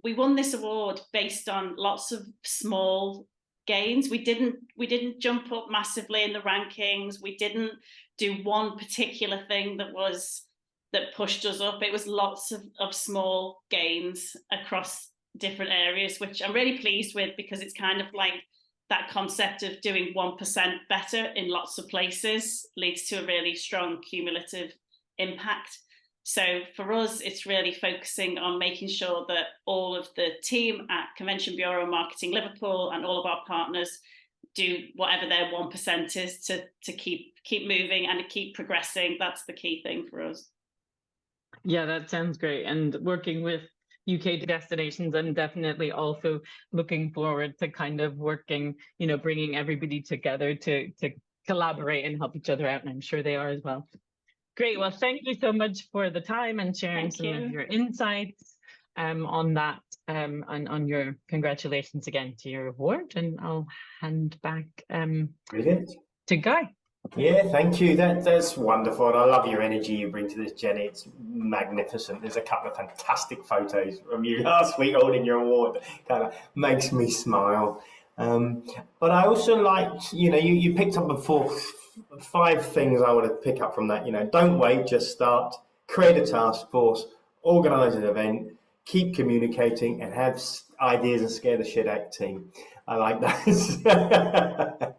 S5: we won this award based on lots of small gains. We didn't jump up massively in the rankings. We didn't do one particular thing that pushed us up. It was lots of small gains across different areas, which I'm really pleased with, because it's kind of like that concept of doing 1% better in lots of places leads to a really strong cumulative impact. So for us, it's really focusing on making sure that all of the team at Convention Bureau Marketing Liverpool and all of our partners do whatever their 1% is to keep moving and to keep progressing. That's the key thing for us.
S2: Yeah, that sounds great. And working with UK destinations. I'm definitely also looking forward to kind of working, bringing everybody together to collaborate and help each other out, and I'm sure they are as well. Great. Well, thank you so much for the time and sharing some of your insights on that, and on your congratulations again to your award. And I'll hand back to Guy.
S1: Yeah, thank you. That's wonderful. And I love your energy you bring to this, Jenny. It's magnificent. There's a couple of fantastic photos from you last week holding your award. Kind of makes me smile. But I also liked, you picked up before 5 things I want to pick up from that. Don't wait, just start, create a task force, organize an event, keep communicating, and have ideas and scare the shit out team. I like that.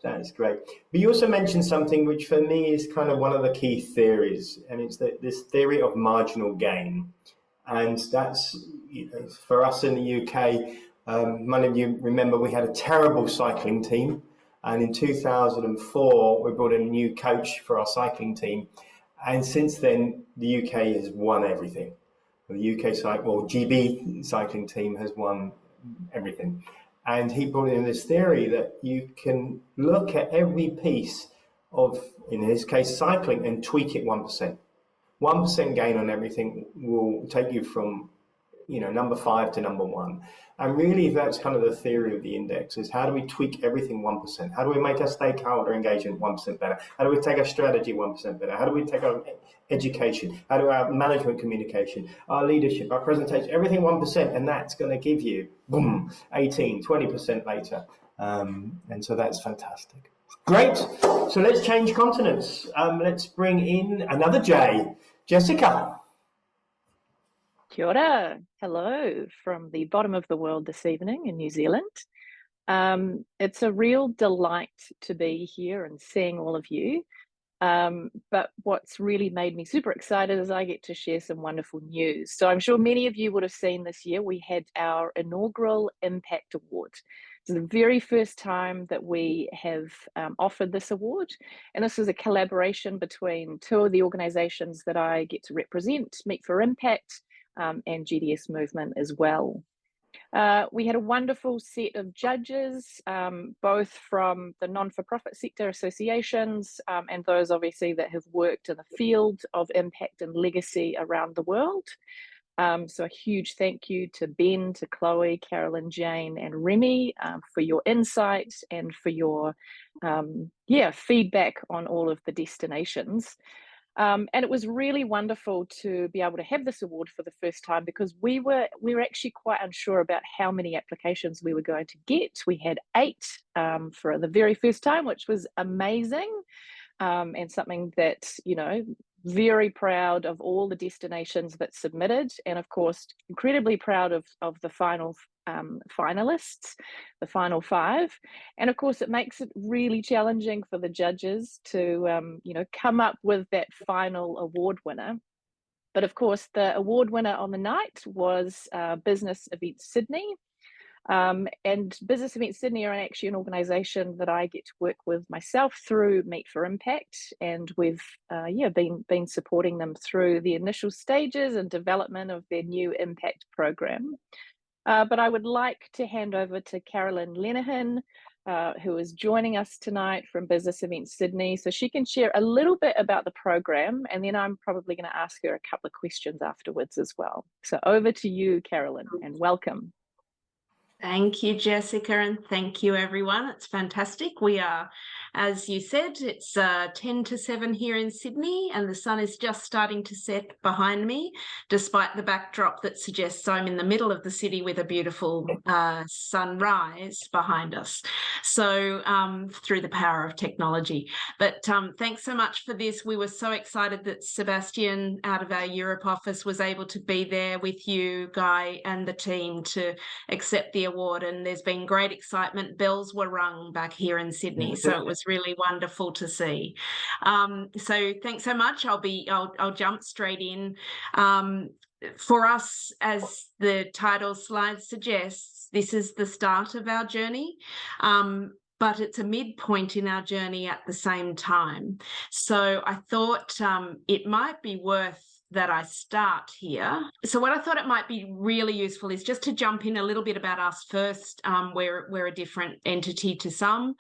S1: That's great. But you also mentioned something which for me is kind of one of the key theories, and it's this theory of marginal gain. And that's, for us in the UK, many of you remember we had a terrible cycling team. And in 2004, we brought in a new coach for our cycling team. And since then, the UK has won everything. The UK GB cycling team has won everything. And he brought in this theory that you can look at every piece of, in his case, cycling, and tweak it 1%. 1% gain on everything will take you from, number 5 to number 1. And really, that's kind of the theory of the index, is how do we tweak everything 1%? How do we make our stakeholder engagement 1% better? How do we take our strategy 1% better? How do we take our education? How do our management communication, our leadership, our presentation, everything 1%? And that's going to give you, boom, 18, 20% later. And so that's fantastic. Great. So let's change continents. Let's bring in another J, Jessica.
S6: Kia ora. Hello from the bottom of the world this evening in New Zealand. It's a real delight to be here and seeing all of you. But what's really made me super excited is I get to share some wonderful news. So I'm sure many of you would have seen this year, we had our inaugural Impact Award. It's the very first time that we have offered this award. And this is a collaboration between 2 of the organizations that I get to represent, Meet for Impact, and GDS-Movement as well. We had a wonderful set of judges, both from the non-for-profit sector associations and those obviously that have worked in the field of impact and legacy around the world. So a huge thank you to Ben, to Chloe, Carolin, Jane, and Remy for your insights and for your feedback on all of the destinations. And it was really wonderful to be able to have this award for the first time, because we were actually quite unsure about how many applications we were going to get. We had 8 for the very first time, which was amazing, and something that, very proud of all the destinations that submitted, and of course incredibly proud of the final finalists, the final 5. And of course it makes it really challenging for the judges to come up with that final award winner. But of course the award winner on the night was BESydney. And BESydney are actually an organisation that I get to work with myself through Meet for Impact, and we've been supporting them through the initial stages and development of their new impact program. But I would like to hand over to Carolin Lenehan, who is joining us tonight from BESydney, so she can share a little bit about the program, and then I'm probably going to ask her a couple of questions afterwards as well. So over to you, Carolin, and welcome.
S7: Thank you, Jessica, and thank you, everyone. It's fantastic. We are, as you said, it's 10 to 7 here in Sydney, and the sun is just starting to set behind me, despite the backdrop that suggests I'm in the middle of the city with a beautiful sunrise behind us. So through the power of technology. But thanks so much for this. We were so excited that Sebastian out of our Europe office was able to be there with you, Guy, and the team to accept the award, and there's been great excitement. Bells were rung back here in Sydney, so it was really wonderful to see. So thanks so much. I'll jump straight in. For us, as the title slide suggests, this is the start of our journey, but it's a midpoint in our journey at the same time. So I thought it might be worth that I start here. So what I thought it might be really useful is just to jump in a little bit about us first. We're a different entity to some.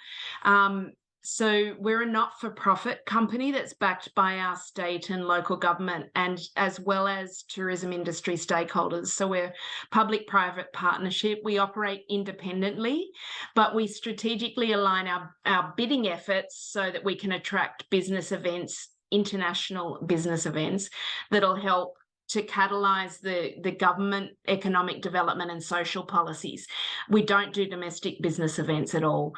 S7: So we're a not-for-profit company that's backed by our state and local government, and as well as tourism industry stakeholders. So we're public-private partnership. We operate independently, but we strategically align our bidding efforts so that we can attract business events, international business events, that'll help to catalyse the government economic development and social policies. We don't do domestic business events at all.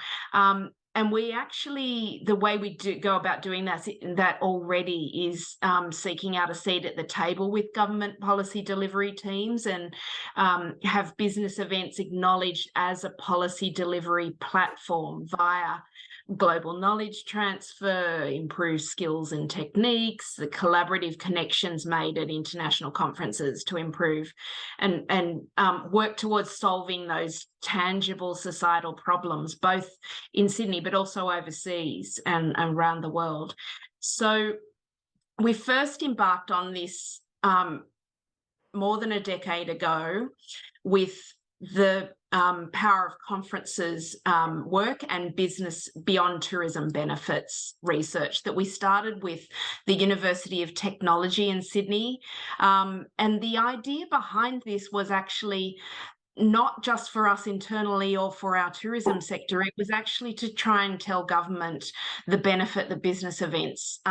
S7: And we actually, the way we go about doing that already is seeking out a seat at the table with government policy delivery teams, and have business events acknowledged as a policy delivery platform via global knowledge transfer, improved skills and techniques, the collaborative connections made at international conferences to improve and work towards solving those tangible societal problems, both in Sydney but also overseas and around the world. So we first embarked on this more than a decade ago with the Power of Conferences work and business beyond tourism benefits research that we started with the University of Technology in Sydney. And the idea behind this was actually not just for us internally or for our tourism sector. It was actually to try and tell government the benefit the business events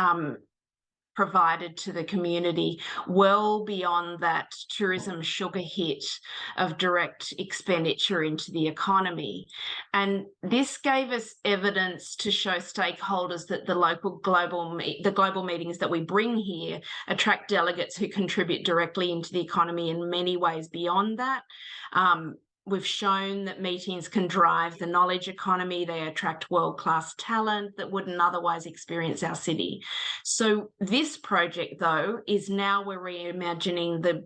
S7: provided to the community, well beyond that tourism sugar hit of direct expenditure into the economy. And this gave us evidence to show stakeholders that the global meetings that we bring here attract delegates who contribute directly into the economy in many ways beyond that. We've shown that meetings can drive the knowledge economy. They attract world-class talent that wouldn't otherwise experience our city. So this project, though, is now we're reimagining the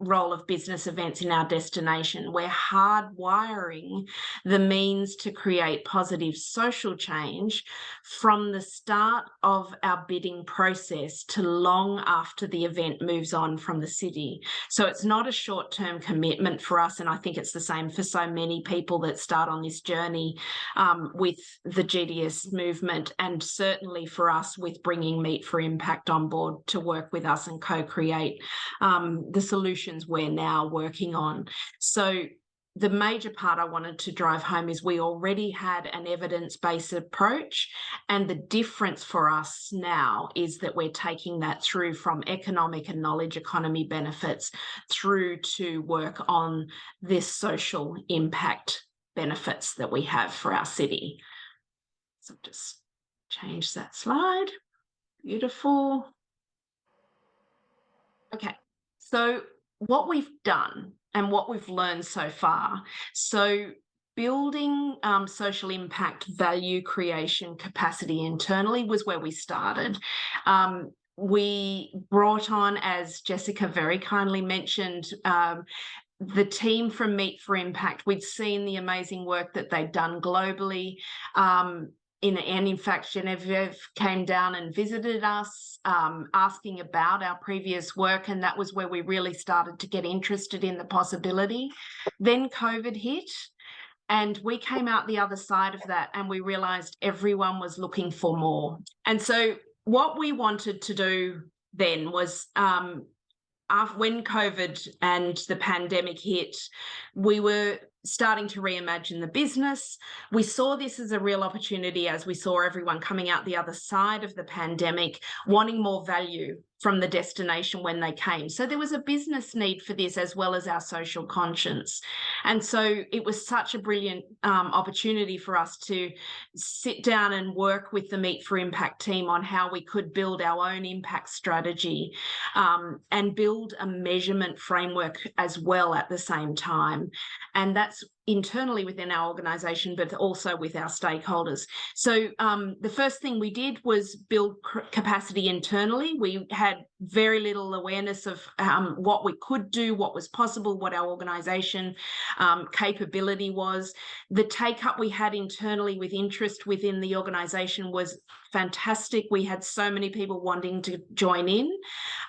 S7: role of business events in our destination. We're hardwiring the means to create positive social change from the start of our bidding process to long after the event moves on from the city. So it's not a short-term commitment for us, and I think it's the same for so many people that start on this journey with the GDS movement, and certainly for us with bringing Meet for Impact on board to work with us and co-create the solutions we're now working on. So the major part I wanted to drive home is we already had an evidence-based approach, and the difference for us now is that we're taking that through from economic and knowledge economy benefits through to work on this social impact benefits that we have for our city. So just change that slide. Beautiful. Okay, so what we've done and what we've learned so far. So building social impact value creation capacity internally was where we started. We brought on, as Jessica very kindly mentioned, the team from Meet for Impact. We'd seen the amazing work that they'd done globally. And in fact, Genevieve came down and visited us, asking about our previous work, and that was where we really started to get interested in the possibility. Then COVID hit, and we came out the other side of that, and we realised everyone was looking for more. And so what we wanted to do then was, when COVID and the pandemic hit, we were starting to reimagine the business. We saw this as a real opportunity as we saw everyone coming out the other side of the pandemic, wanting more value from the destination when they came. So there was a business need for this as well as our social conscience. And so it was such a brilliant opportunity for us to sit down and work with the Meet for Impact team on how we could build our own impact strategy and build a measurement framework as well at the same time. And that's internally within our organisation, but also with our stakeholders. So the first thing we did was build capacity internally. We had very little awareness of what we could do, what was possible, what our organisation capability was. The take-up we had internally with interest within the organisation was fantastic. We had so many people wanting to join in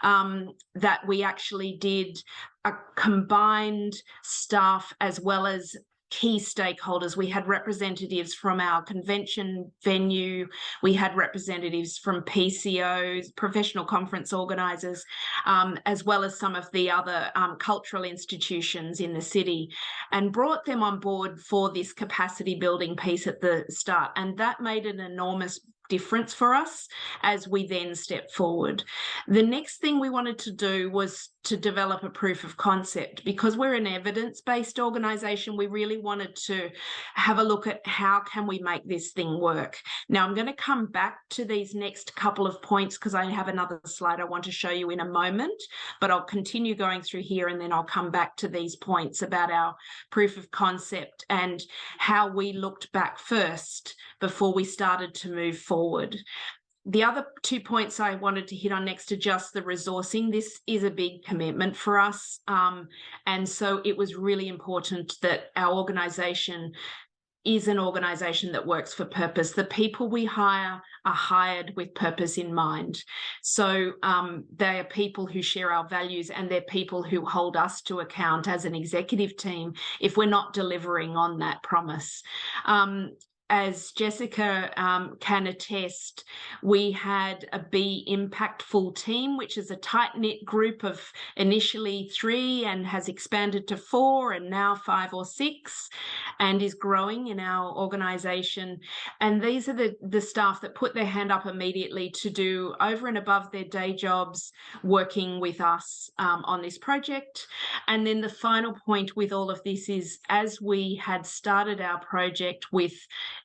S7: that we actually did a combined staff as well as key stakeholders. We had representatives from our convention venue. We had representatives from PCOs, professional conference organisers, as well as some of the other cultural institutions in the city, and brought them on board for this capacity building piece at the start. And that made an enormous difference for us as we then stepped forward. The next thing we wanted to do was to develop a proof of concept. Because we're an evidence-based organisation, we really wanted to have a look at how can we make this thing work. Now, I'm going to come back to these next couple of points because I have another slide I want to show you in a moment, but I'll continue going through here and then I'll come back to these points about our proof of concept and how we looked back first before we started to move forward. The other 2 points I wanted to hit on next are just the resourcing. This is a big commitment for us. And so it was really important that our organisation is an organisation that works for purpose. The people we hire are hired with purpose in mind. So they are people who share our values, and they're people who hold us to account as an executive team if we're not delivering on that promise. As Jessica can attest, we had a Be Impactful team, which is a tight-knit group of initially 3 and has expanded to 4 and now 5 or 6 and is growing in our organisation. And these are the staff that put their hand up immediately to do over and above their day jobs, working with us on this project. And then the final point with all of this is, as we had started our project with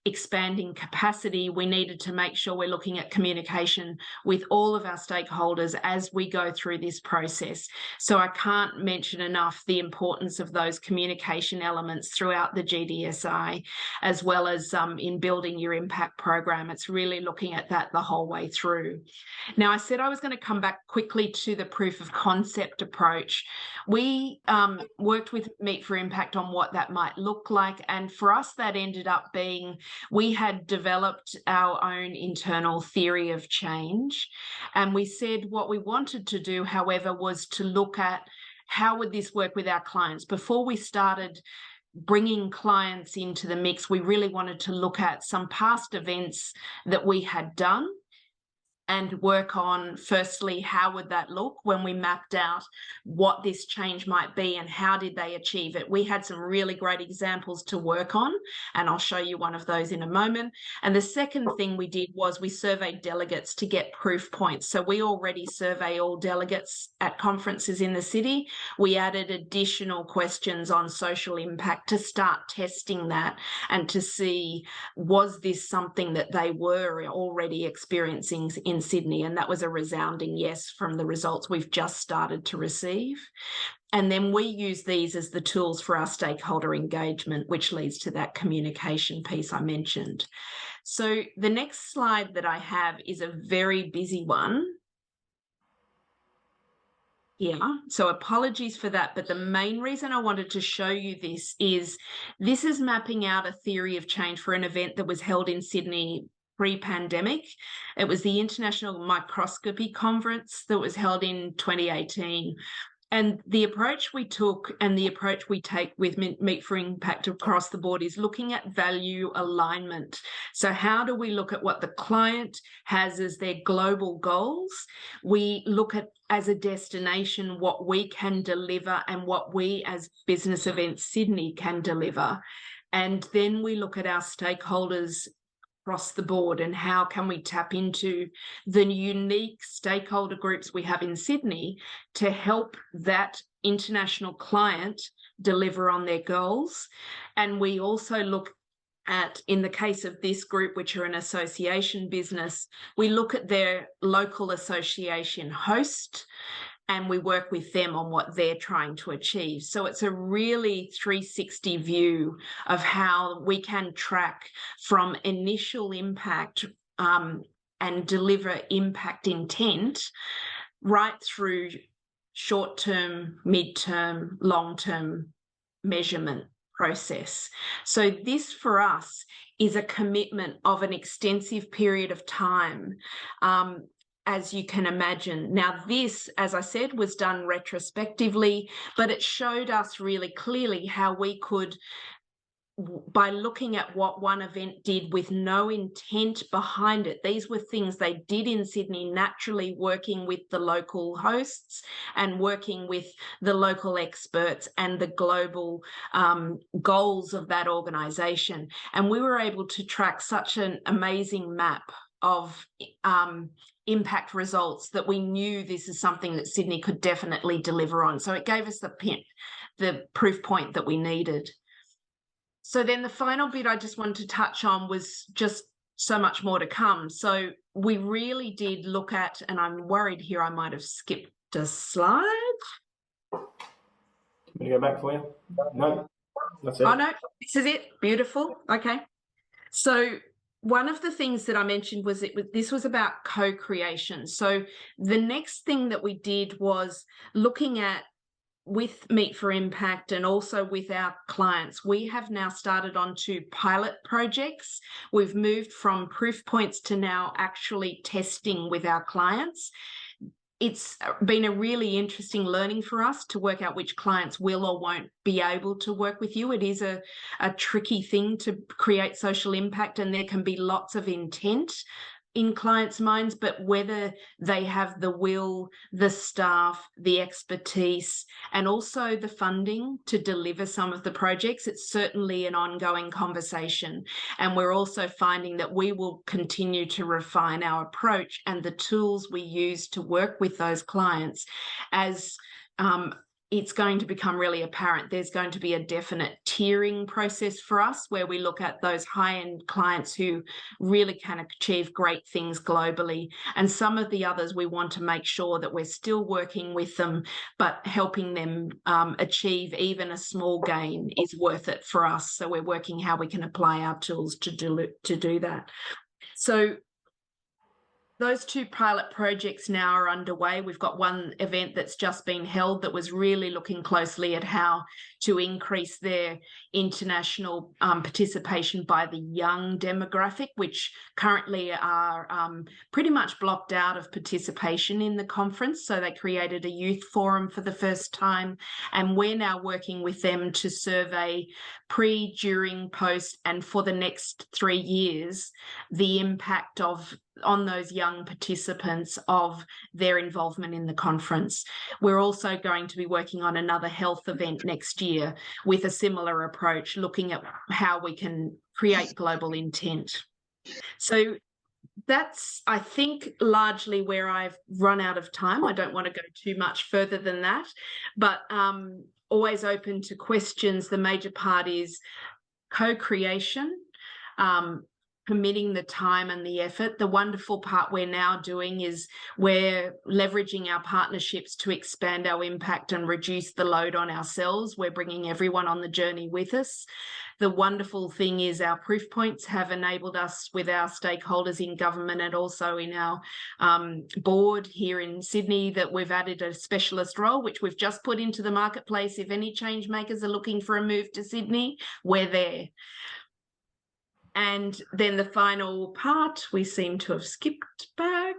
S7: expanding capacity, we needed to make sure we're looking at communication with all of our stakeholders as we go through this process. So I can't mention enough the importance of those communication elements throughout the GDSI, as well as in building your impact program. It's really looking at that the whole way through. Now, I said I was going to come back quickly to the proof of concept approach. We worked with Meet for Impact on what that might look like, and for us that ended up being, we had developed our own internal theory of change, and we said what we wanted to do, however, was to look at how would this work with our clients. Before we started bringing clients into the mix, we really wanted to look at some past events that we had done and work on, firstly, how would that look when we mapped out what this change might be and how did they achieve it. We had some really great examples to work on, and I'll show you one of those in a moment. And the second thing we did was we surveyed delegates to get proof points. So we already survey all delegates at conferences in the city. We added additional questions on social impact to start testing that and to see, was this something that they were already experiencing in Sydney? And that was a resounding yes from the results we've just started to receive. And then we use these as the tools for our stakeholder engagement, which leads to that communication piece I mentioned. So the next slide that I have is a very busy one. Yeah, so apologies for that, but the main reason I wanted to show you this is mapping out a theory of change for an event that was held in Sydney pre-pandemic. It was the International Microscopy Conference that was held in 2018. And the approach we took and the approach we take with Meet for Impact across the board is looking at value alignment. So how do we look at what the client has as their global goals? We look at, as a destination, what we can deliver and what we as Business Events Sydney can deliver. And then we look at our stakeholders across the board and how can we tap into the unique stakeholder groups we have in Sydney to help that international client deliver on their goals. And we also look at, in the case of this group, which are an association business, we look at their local association host and we work with them on what they're trying to achieve. So it's a really 360 view of how we can track from initial impact and deliver impact intent right through short-term, mid-term, long-term measurement process. So this for us is a commitment of an extensive period of time, as you can imagine. Now this, as I said, was done retrospectively, but it showed us really clearly how we could, by looking at what one event did with no intent behind it. These were things they did in Sydney naturally, working with the local hosts and working with the local experts and the global goals of that organisation. And we were able to track such an amazing map of impact results that we knew this is something that Sydney could definitely deliver on. So it gave us the proof point that we needed. So then the final bit I just wanted to touch on was just so much more to come. So we really did look at, and I'm worried here I might have skipped a slide.
S1: Can we go back for you? No, that's it.
S7: Oh, no, this is it. Beautiful. Okay. So one of the things that I mentioned was this was about co-creation. So the next thing that we did was looking at, with Meet for Impact and also with our clients, we have now started on to pilot projects. We've moved from proof points to now actually testing with our clients. It's been a really interesting learning for us to work out which clients will or won't be able to work with you. It is a tricky thing to create social impact, and there can be lots of intent in clients' minds, but whether they have the will, the staff, the expertise, and also the funding to deliver some of the projects, it's certainly an ongoing conversation. And we're also finding that we will continue to refine our approach and the tools we use to work with those clients as it's going to become really apparent. There's going to be a definite tiering process for us where we look at those high-end clients who really can achieve great things globally. And some of the others, we want to make sure that we're still working with them, but helping them achieve even a small gain is worth it for us. So we're working how we can apply our tools to do that. So those two pilot projects now are underway. We've got one event that's just been held that was really looking closely at how to increase their international participation by the young demographic, which currently are pretty much blocked out of participation in the conference. So they created a youth forum for the first time, and we're now working with them to survey pre, during, post, and for the next 3 years, the impact on those young participants of their involvement in the conference. We're also going to be working on another health event next year with a similar approach, looking at how we can create global intent. So that's, I think, largely where I've run out of time. I don't want to go too much further than that, but always open to questions. The major part is co-creation, committing the time and the effort. The wonderful part we're now doing is we're leveraging our partnerships to expand our impact and reduce the load on ourselves. We're bringing everyone on the journey with us. The wonderful thing is our proof points have enabled us with our stakeholders in government and also in our board here in Sydney that we've added a specialist role, which we've just put into the marketplace. If any change makers are looking for a move to Sydney, we're there. And then the final part, we seem to have skipped back.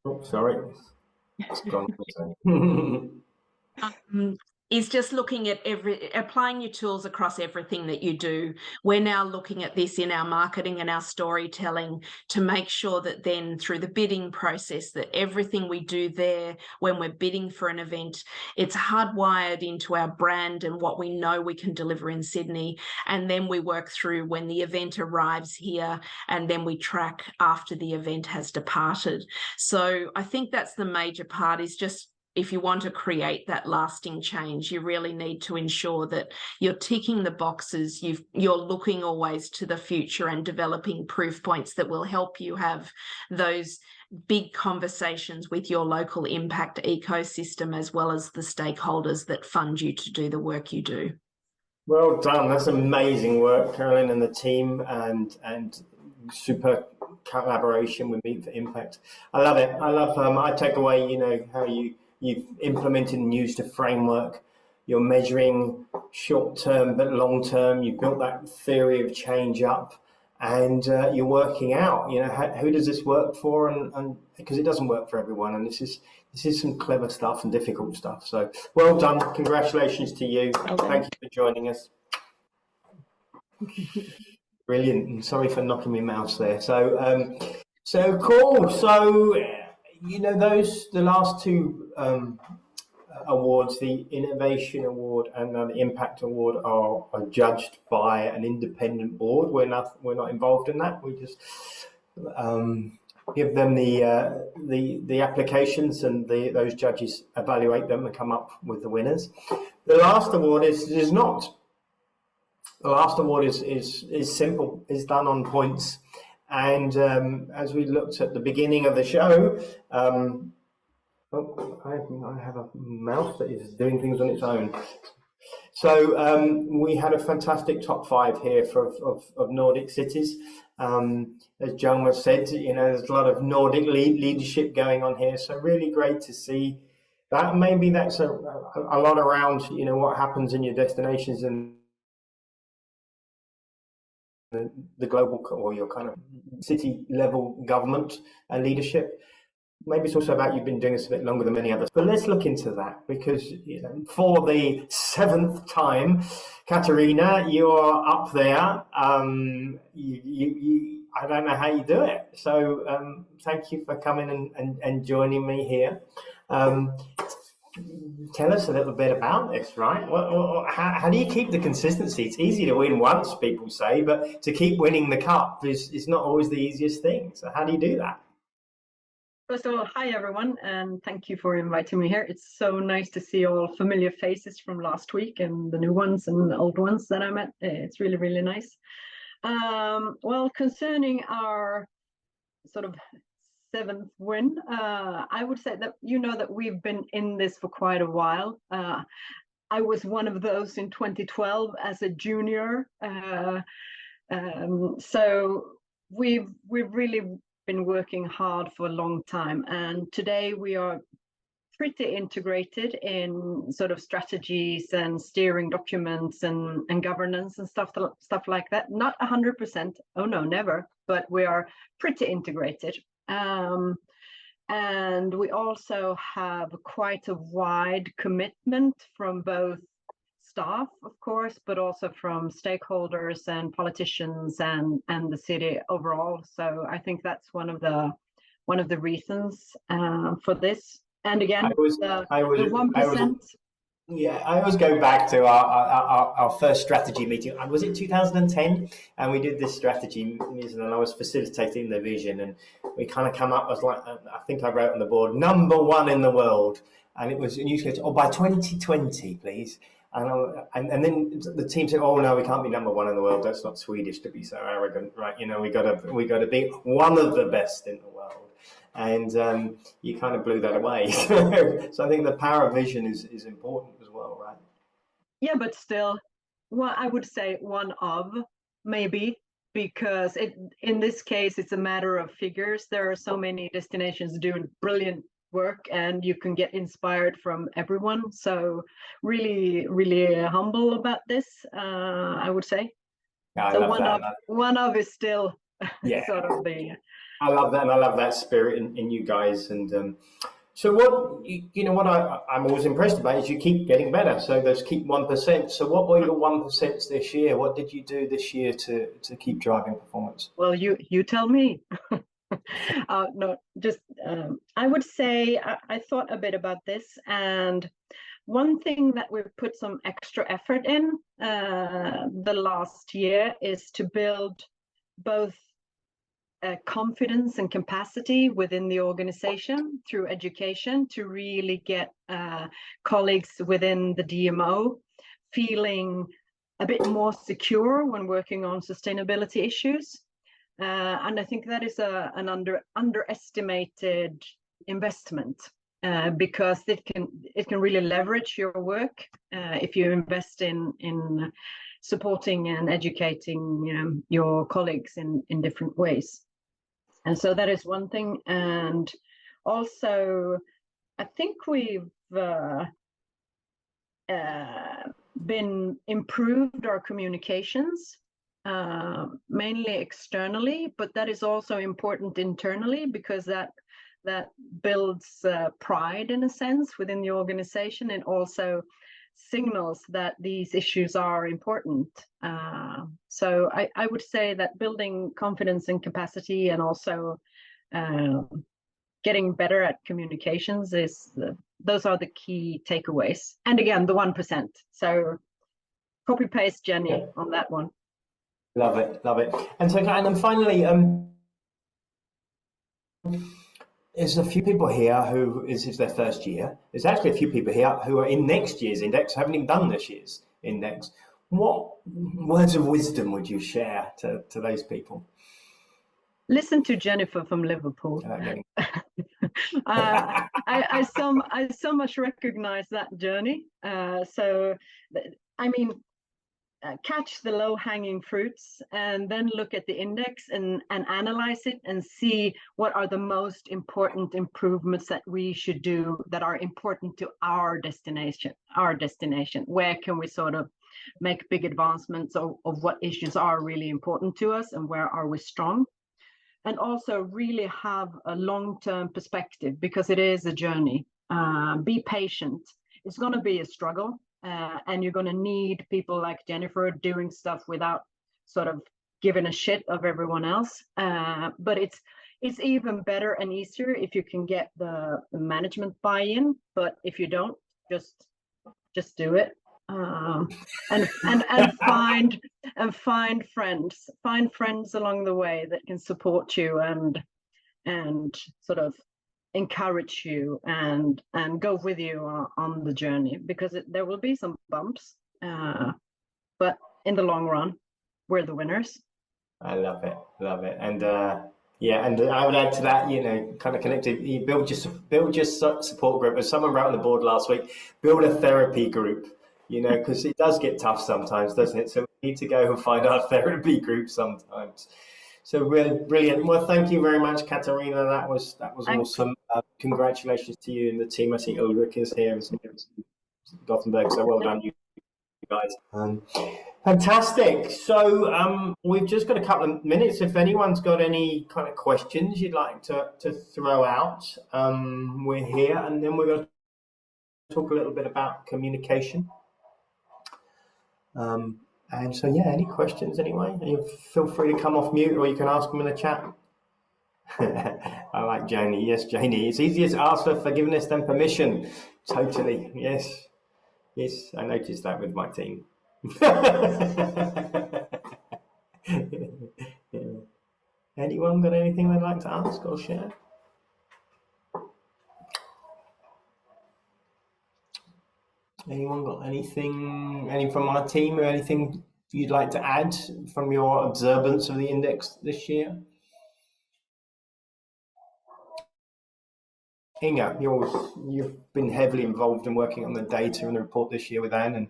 S1: Oh, sorry. It's gone.
S7: Is just looking at applying your tools across everything that you do. We're now looking at this in our marketing and our storytelling to make sure that then through the bidding process that everything we do there when we're bidding for an event, it's hardwired into our brand and what we know we can deliver in Sydney. And then we work through when the event arrives here and then we track after the event has departed. So I think that's the major part, is just if you want to create that lasting change, you really need to ensure that you're ticking the boxes, you're looking always to the future and developing proof points that will help you have those big conversations with your local impact ecosystem as well as the stakeholders that fund you to do the work you do.
S1: Well done. That's amazing work, Carolin and the team, and super collaboration with Meet for Impact. I love it. I love. I take away, you know, how you've implemented and used a framework. You're measuring short term but long term. You've built that theory of change up, and you're working out, you know, who does this work for, and because it doesn't work for everyone, and this is some clever stuff and difficult stuff. So well done. Congratulations to you. Thank you for joining us. Brilliant. And sorry for knocking my mouse there. So cool. So, you know, the last two awards, the Innovation Award and the Impact Award, are judged by an independent board. We're not involved in that. We just give them the applications, and those judges evaluate them and come up with the winners. The last award is not. The last award is simple. It's done on points, and as we looked at the beginning of the show, I have a mouse that is doing things on its own. So we had a fantastic top 5 here of Nordic cities. As Joan was said, you know, there's a lot of Nordic leadership going on here. So really great to see that. Maybe that's a lot around, you know, what happens in your destinations and the global or your kind of city level government and leadership. Maybe it's also about you've been doing this a bit longer than many others. But let's look into that, because, you know, for the 7th time, Katarina, you're up there. I don't know how you do it. So thank you for coming and joining me here. Tell us a little bit about this, right? How do you keep the consistency? It's easy to win once, people say, but to keep winning the cup is not always the easiest thing. So how do you do that?
S8: First of all, hi everyone, and thank you for inviting me here. It's so nice to see all familiar faces from last week, and the new ones and the old ones that I met. It's really, really nice. Well, concerning our sort of 7th win, I would say that, you know, that we've been in this for quite a while. I was one of those in 2012 as a junior. So we've really been working hard for a long time, and today we are pretty integrated in sort of strategies and steering documents and governance and stuff like that. Not 100%, oh no, never, but we are pretty integrated. And we also have quite a wide commitment from both staff, of course, but also from stakeholders and politicians and the city overall. So I think that's one of the reasons for this. And again, the 1%.
S1: Yeah, I always go back to our first strategy meeting. Was it 2010? And we did this strategy meeting, and I was facilitating the vision, and we kind of come up as, like, I think I wrote on the board, #1 in the world, and it was, and you said, by 2020, please. And then the team said, "Oh no, we can't be #1 in the world. That's not Swedish to be so arrogant, right? You know, we got to be one of the best in the world." And you kind of blew that away. So I think the power of vision is important as well, right?
S8: Yeah, but still, well, I would say one of, maybe, because in this case it's a matter of figures. There are so many destinations doing brilliant work, and you can get inspired from everyone. So really, really humble about this, I would say.
S1: Yeah,
S8: so one of is still sort of the.
S1: I love that, and I love that spirit in you guys. And so what what I'm always impressed about is you keep getting better. So those keep 1%. So what were your 1% this year? What did you do this year to keep driving performance?
S8: Well, you tell me. No, just I would say I thought a bit about this, and one thing that we've put some extra effort in the last year is to build both confidence and capacity within the organization through education, to really get colleagues within the DMO feeling a bit more secure when working on sustainability issues. And I think that is an underestimated investment, because it can really leverage your work if you invest in supporting and educating your colleagues in different ways. And so that is one thing. And also, I think we've been improved our communications, mainly externally, but that is also important internally, because that builds pride in a sense within the organization, and also signals that these issues are important. So I would say that building confidence and capacity, and also getting better at communications, those are the key takeaways. And again, the 1%. So copy paste Jenny on that one.
S1: Love it. And so, and then finally, there's a few people here who is their first year. There's actually a few people here who are in next year's index, haven't even done this year's index. What words of wisdom would you share to those people?
S8: Listen to Jennifer from Liverpool. I so much recognize that journey. So, I mean, catch the low-hanging fruits, and then look at the index and analyze it, and see what are the most important improvements that we should do that are important to our destination. Where can we sort of make big advancements of what issues are really important to us, and where are we strong? And also really have a long-term perspective, because it is a journey. Be patient. It's going to be a struggle. And you're going to need people like Jennifer doing stuff without sort of giving a shit of everyone else. But it's even better and easier if you can get the management buy-in. But if you don't, just do it. And find friends along the way that can support you and sort of encourage you and go with you on the journey, because there will be some bumps, but in the long run, we're the winners.
S1: I love it. And and I would add to that, kind of connected, you build your support group. As someone wrote on the board last week, build a therapy group, because it does get tough sometimes, doesn't it? So we need to go and find our therapy group sometimes. So really brilliant. Well, thank you very much, Katarina. That was awesome. Congratulations to you and the team. I see Ulrich is here in Gothenburg. So well done, you guys. Fantastic. So we've just got a couple of minutes. If anyone's got any kind of questions you'd like to throw out, we're here, and then we're going to talk a little bit about communication. And so, any questions anyway? You feel free to come off mute, or you can ask them in the chat. I like Janie. Yes, Janie. It's easier to ask for forgiveness than permission. Totally. Yes. I noticed that with my team. Anyone got anything they'd like to ask or share? Anyone got any from our team, or anything you'd like to add from your observance of the index this year? Inga, you've been heavily involved in working on the data and the report this year with Anne and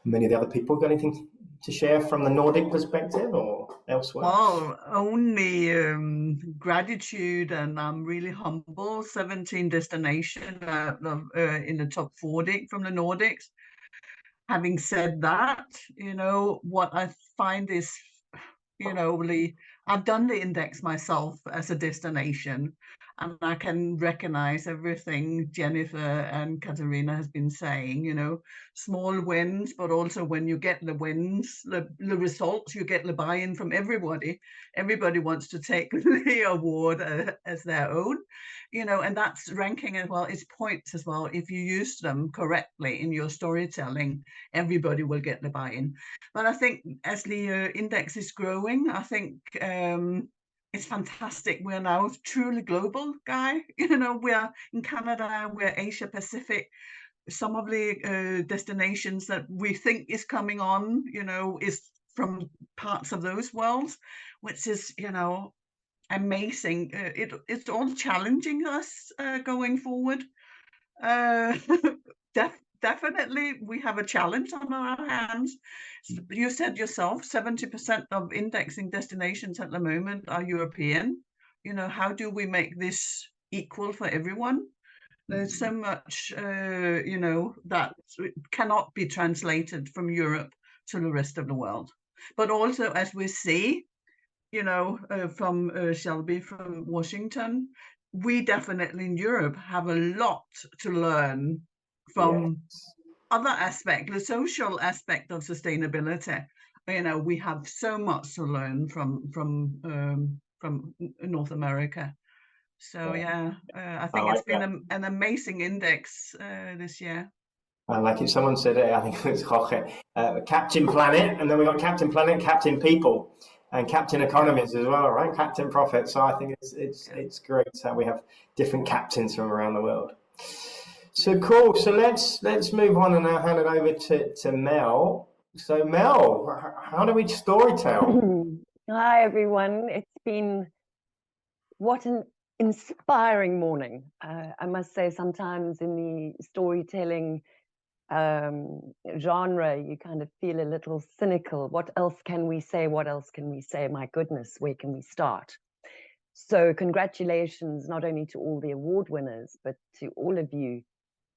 S1: many of the other people. Got anything to share from the Nordic perspective or elsewhere?
S9: Well, only gratitude, and I'm really humble. 17 destinations in the top 40 from the Nordics. Having said that, what I find is, I've done the index myself as a destination, and I can recognize everything Jennifer and Katarina has been saying, small wins, but also when you get the wins, the results, you get the buy-in from everybody. Everybody wants to take the award as their own, and that's ranking as well. It's points as well. If you use them correctly in your storytelling, everybody will get the buy-in. But I think as the index is growing, I think it's fantastic. We're now truly global, Guy. We are in Canada, we're Asia Pacific. Some of the destinations that we think is coming on, is from parts of those worlds, which is, amazing. It's all challenging us going forward. Definitely, we have a challenge on our hands. You said yourself, 70% of indexing destinations at the moment are European. How do we make this equal for everyone? There's so much, that cannot be translated from Europe to the rest of the world. But also, as we see, from Shelby from Washington, we definitely in Europe have a lot to learn from other aspects, the social aspect of sustainability. We have so much to learn from North America. So I think it's been an amazing index this year.
S1: I like it. Someone said it. I think it's Jorge. Captain Planet, and then we got Captain Planet, Captain People, and Captain Economies as well, right? Captain Profit. So I think it's great how we have different captains from around the world. So cool. So let's move on and now hand it over to Mel. So Mel, how do we storytell?
S10: Hi everyone. It's been what an inspiring morning. I must say, sometimes in the storytelling genre, you kind of feel a little cynical. What else can we say? What else can we say? My goodness, where can we start? So congratulations not only to all the award winners, but to all of you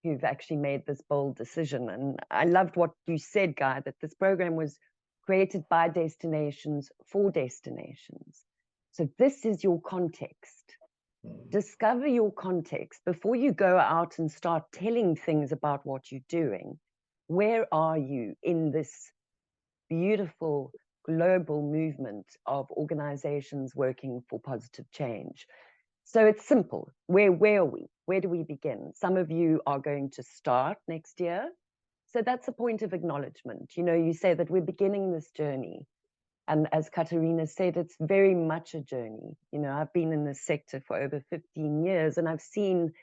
S10: who've actually made this bold decision. And I loved what you said, Guy, that this program was created by destinations for destinations. So this is your context. Discover your context before you go out and start telling things about what you're doing. Where are you in this beautiful global movement of organizations working for positive change? So it's simple. Where are we? Where do we begin? Some of you are going to start next year. So that's a point of acknowledgement. You say that we're beginning this journey. And as Katarina said, it's very much a journey. I've been in this sector for over 15 years, and I've seen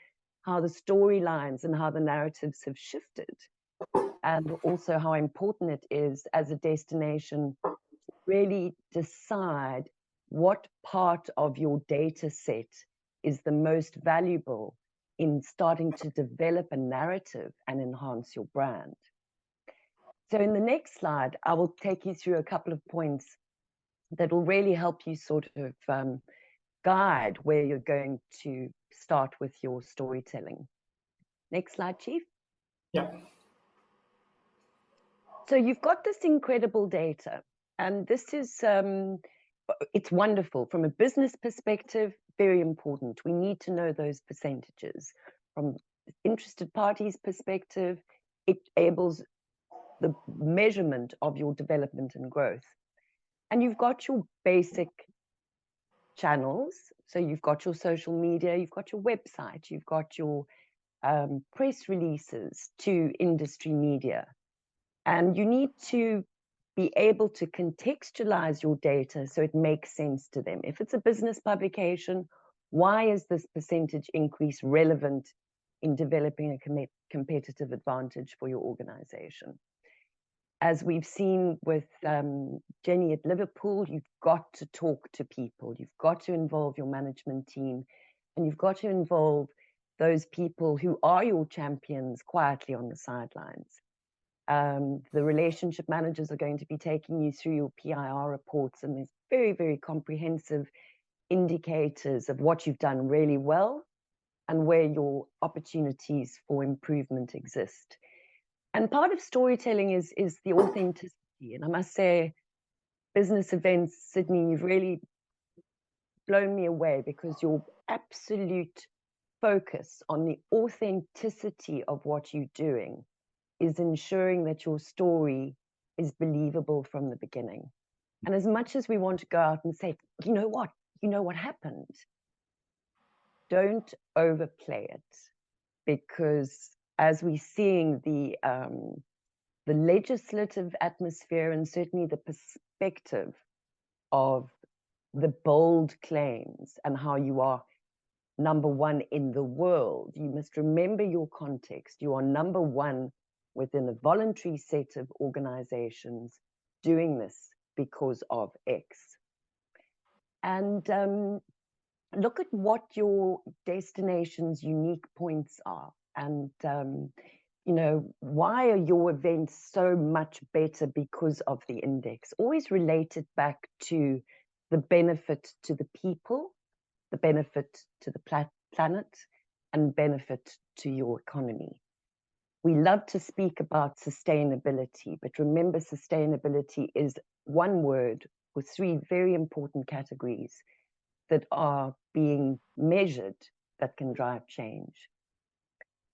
S10: how the storylines and how the narratives have shifted, and also how important it is as a destination to really decide what part of your data set is the most valuable in starting to develop a narrative and enhance your brand. So in the next slide, I will take you through a couple of points that will really help you sort of guide where you're going to start with your storytelling. Next slide, Chief.
S1: Yeah.
S10: So you've got this incredible data, and this is, it's wonderful. From a business perspective, very important. We need to know those percentages. From interested parties' perspective, it enables the measurement of your development and growth. And you've got your basic channels. So you've got your social media, you've got your website, you've got your press releases to industry media. And you need to be able to contextualize your data so it makes sense to them. If it's a business publication, why is this percentage increase relevant in developing a competitive advantage for your organization? As we've seen with Jenny at Liverpool, you've got to talk to people. You've got to involve your management team, and you've got to involve those people who are your champions quietly on the sidelines. The relationship managers are going to be taking you through your PIR reports, and there's very, very comprehensive indicators of what you've done really well and where your opportunities for improvement exist. And part of storytelling is the authenticity. And I must say, Business Events Sydney, you've really blown me away, because your absolute focus on the authenticity of what you're doing is ensuring that your story is believable from the beginning. And as much as we want to go out and say, you know what happened, don't overplay it, because as we're seeing the legislative atmosphere and certainly the perspective of the bold claims and how you are number one in the world, you must remember your context. You are number one within a voluntary set of organizations doing this because of X. And look at what your destination's unique points are. And, you know, why are your events so much better because of the index? Always relate it back to the benefit to the people, the benefit to the planet, and benefit to your economy. We love to speak about sustainability, but remember, sustainability is one word with three very important categories that are being measured that can drive change.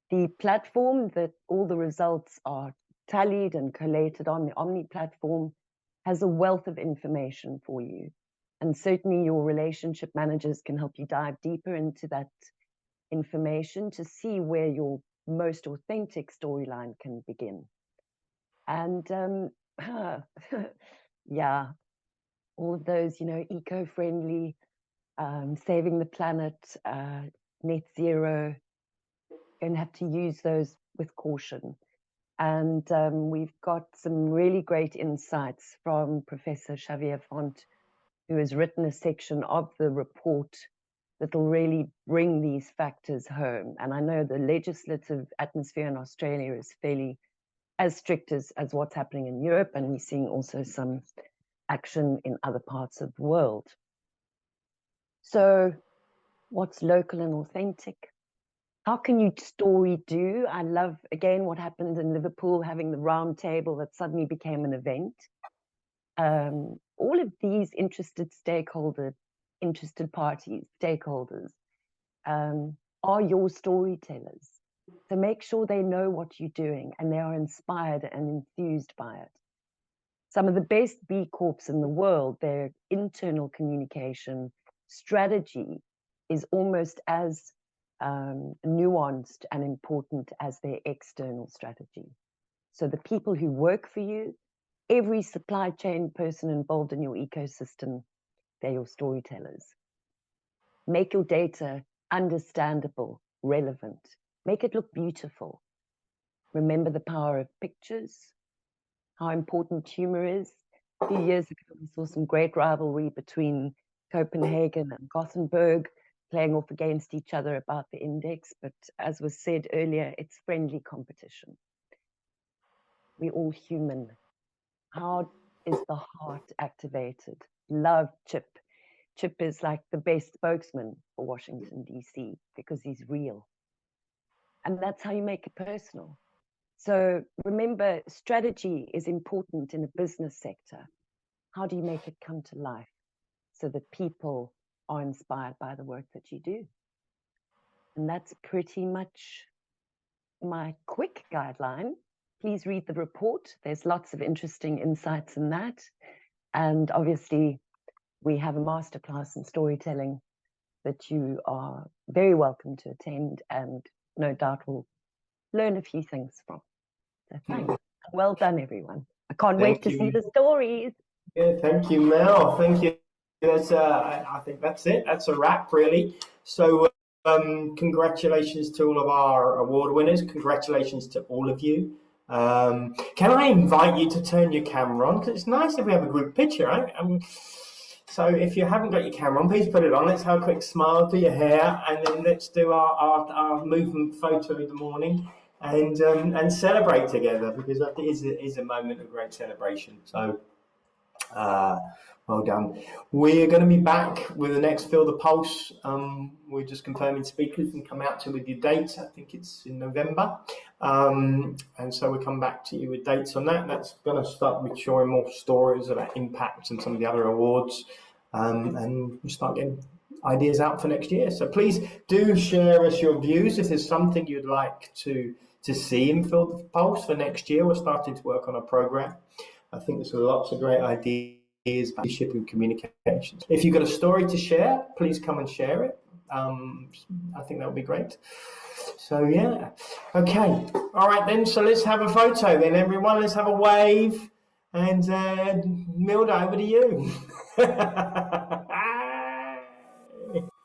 S10: The platform that all the results are tallied and collated on, the Omni platform, has a wealth of information for you. And certainly your relationship managers can help you dive deeper into that information to see where your most authentic storyline can begin. And yeah, all of those, you know, eco-friendly, saving the planet, net zero, going to have to use those with caution. And we've got some really great insights from Professor Xavier Font, who has written a section of the report that will really bring these factors home. And I know the legislative atmosphere in Australia is fairly as strict as what's happening in Europe, and we're seeing also some action in other parts of the world. So what's local and authentic? How can you story do? I love, again, what happened in Liverpool, having the round table that suddenly became an event. All of these interested parties, stakeholders, are your storytellers. So make sure they know what you're doing and they are inspired and enthused by it. Some of the best B Corps in the world, their internal communication strategy is almost as nuanced and important as their external strategy. So the people who work for you, every supply chain person involved in your ecosystem, they're your storytellers. Make your data understandable, relevant. Make it look beautiful. Remember the power of pictures, how important humor is. A few years ago, we saw some great rivalry between Copenhagen and Gothenburg, playing off against each other about the index. But as was said earlier, it's friendly competition. We're all human. How is the heart activated? Love Chip. Chip is like the best spokesman for Washington, DC, because he's real. And that's how you make it personal. So remember, strategy is important in a business sector. How do you make it come to life so that people are inspired by the work that you do? And that's pretty much my quick guideline. Please read the report. There's lots of interesting insights in that. And obviously, we have a masterclass in storytelling that you are very welcome to attend and no doubt will learn a few things from. So thanks. Well done, everyone. I can't wait to see the stories.
S1: Yeah, thank you, Mel. Thank you. That's, I think that's it. That's a wrap, really. So congratulations to all of our award winners. Congratulations to all of you. Can I invite you to turn your camera on? Because it's nice if we have a group picture, right? So if you haven't got your camera on, please put it on. Let's have a quick smile, do your hair, and then let's do our movement photo of the morning and celebrate together, because that is a moment of great celebration. So well done. We're going to be back with the next Feel the Pulse. We're just confirming speakers and come out to with your dates. I think it's in November. And so we'll come back to you with dates on that. That's going to start with showing more stories about impact and some of the other awards. And we'll start getting ideas out for next year. So please do share us your views. If there's something you'd like to see in Feel the Pulse for next year, we're starting to work on a program. I think there's lots of great ideas, leadership and communications. If you've got a story to share, please come and share it. I think that would be great. So yeah, okay, all right then. So let's have a photo then, everyone. Let's have a wave, and Milda, over to you.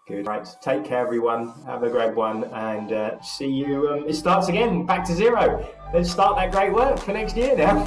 S1: Good. Right. Take care, everyone. Have a great one, and see you. It starts again. Back to zero. Let's start that great work for next year now.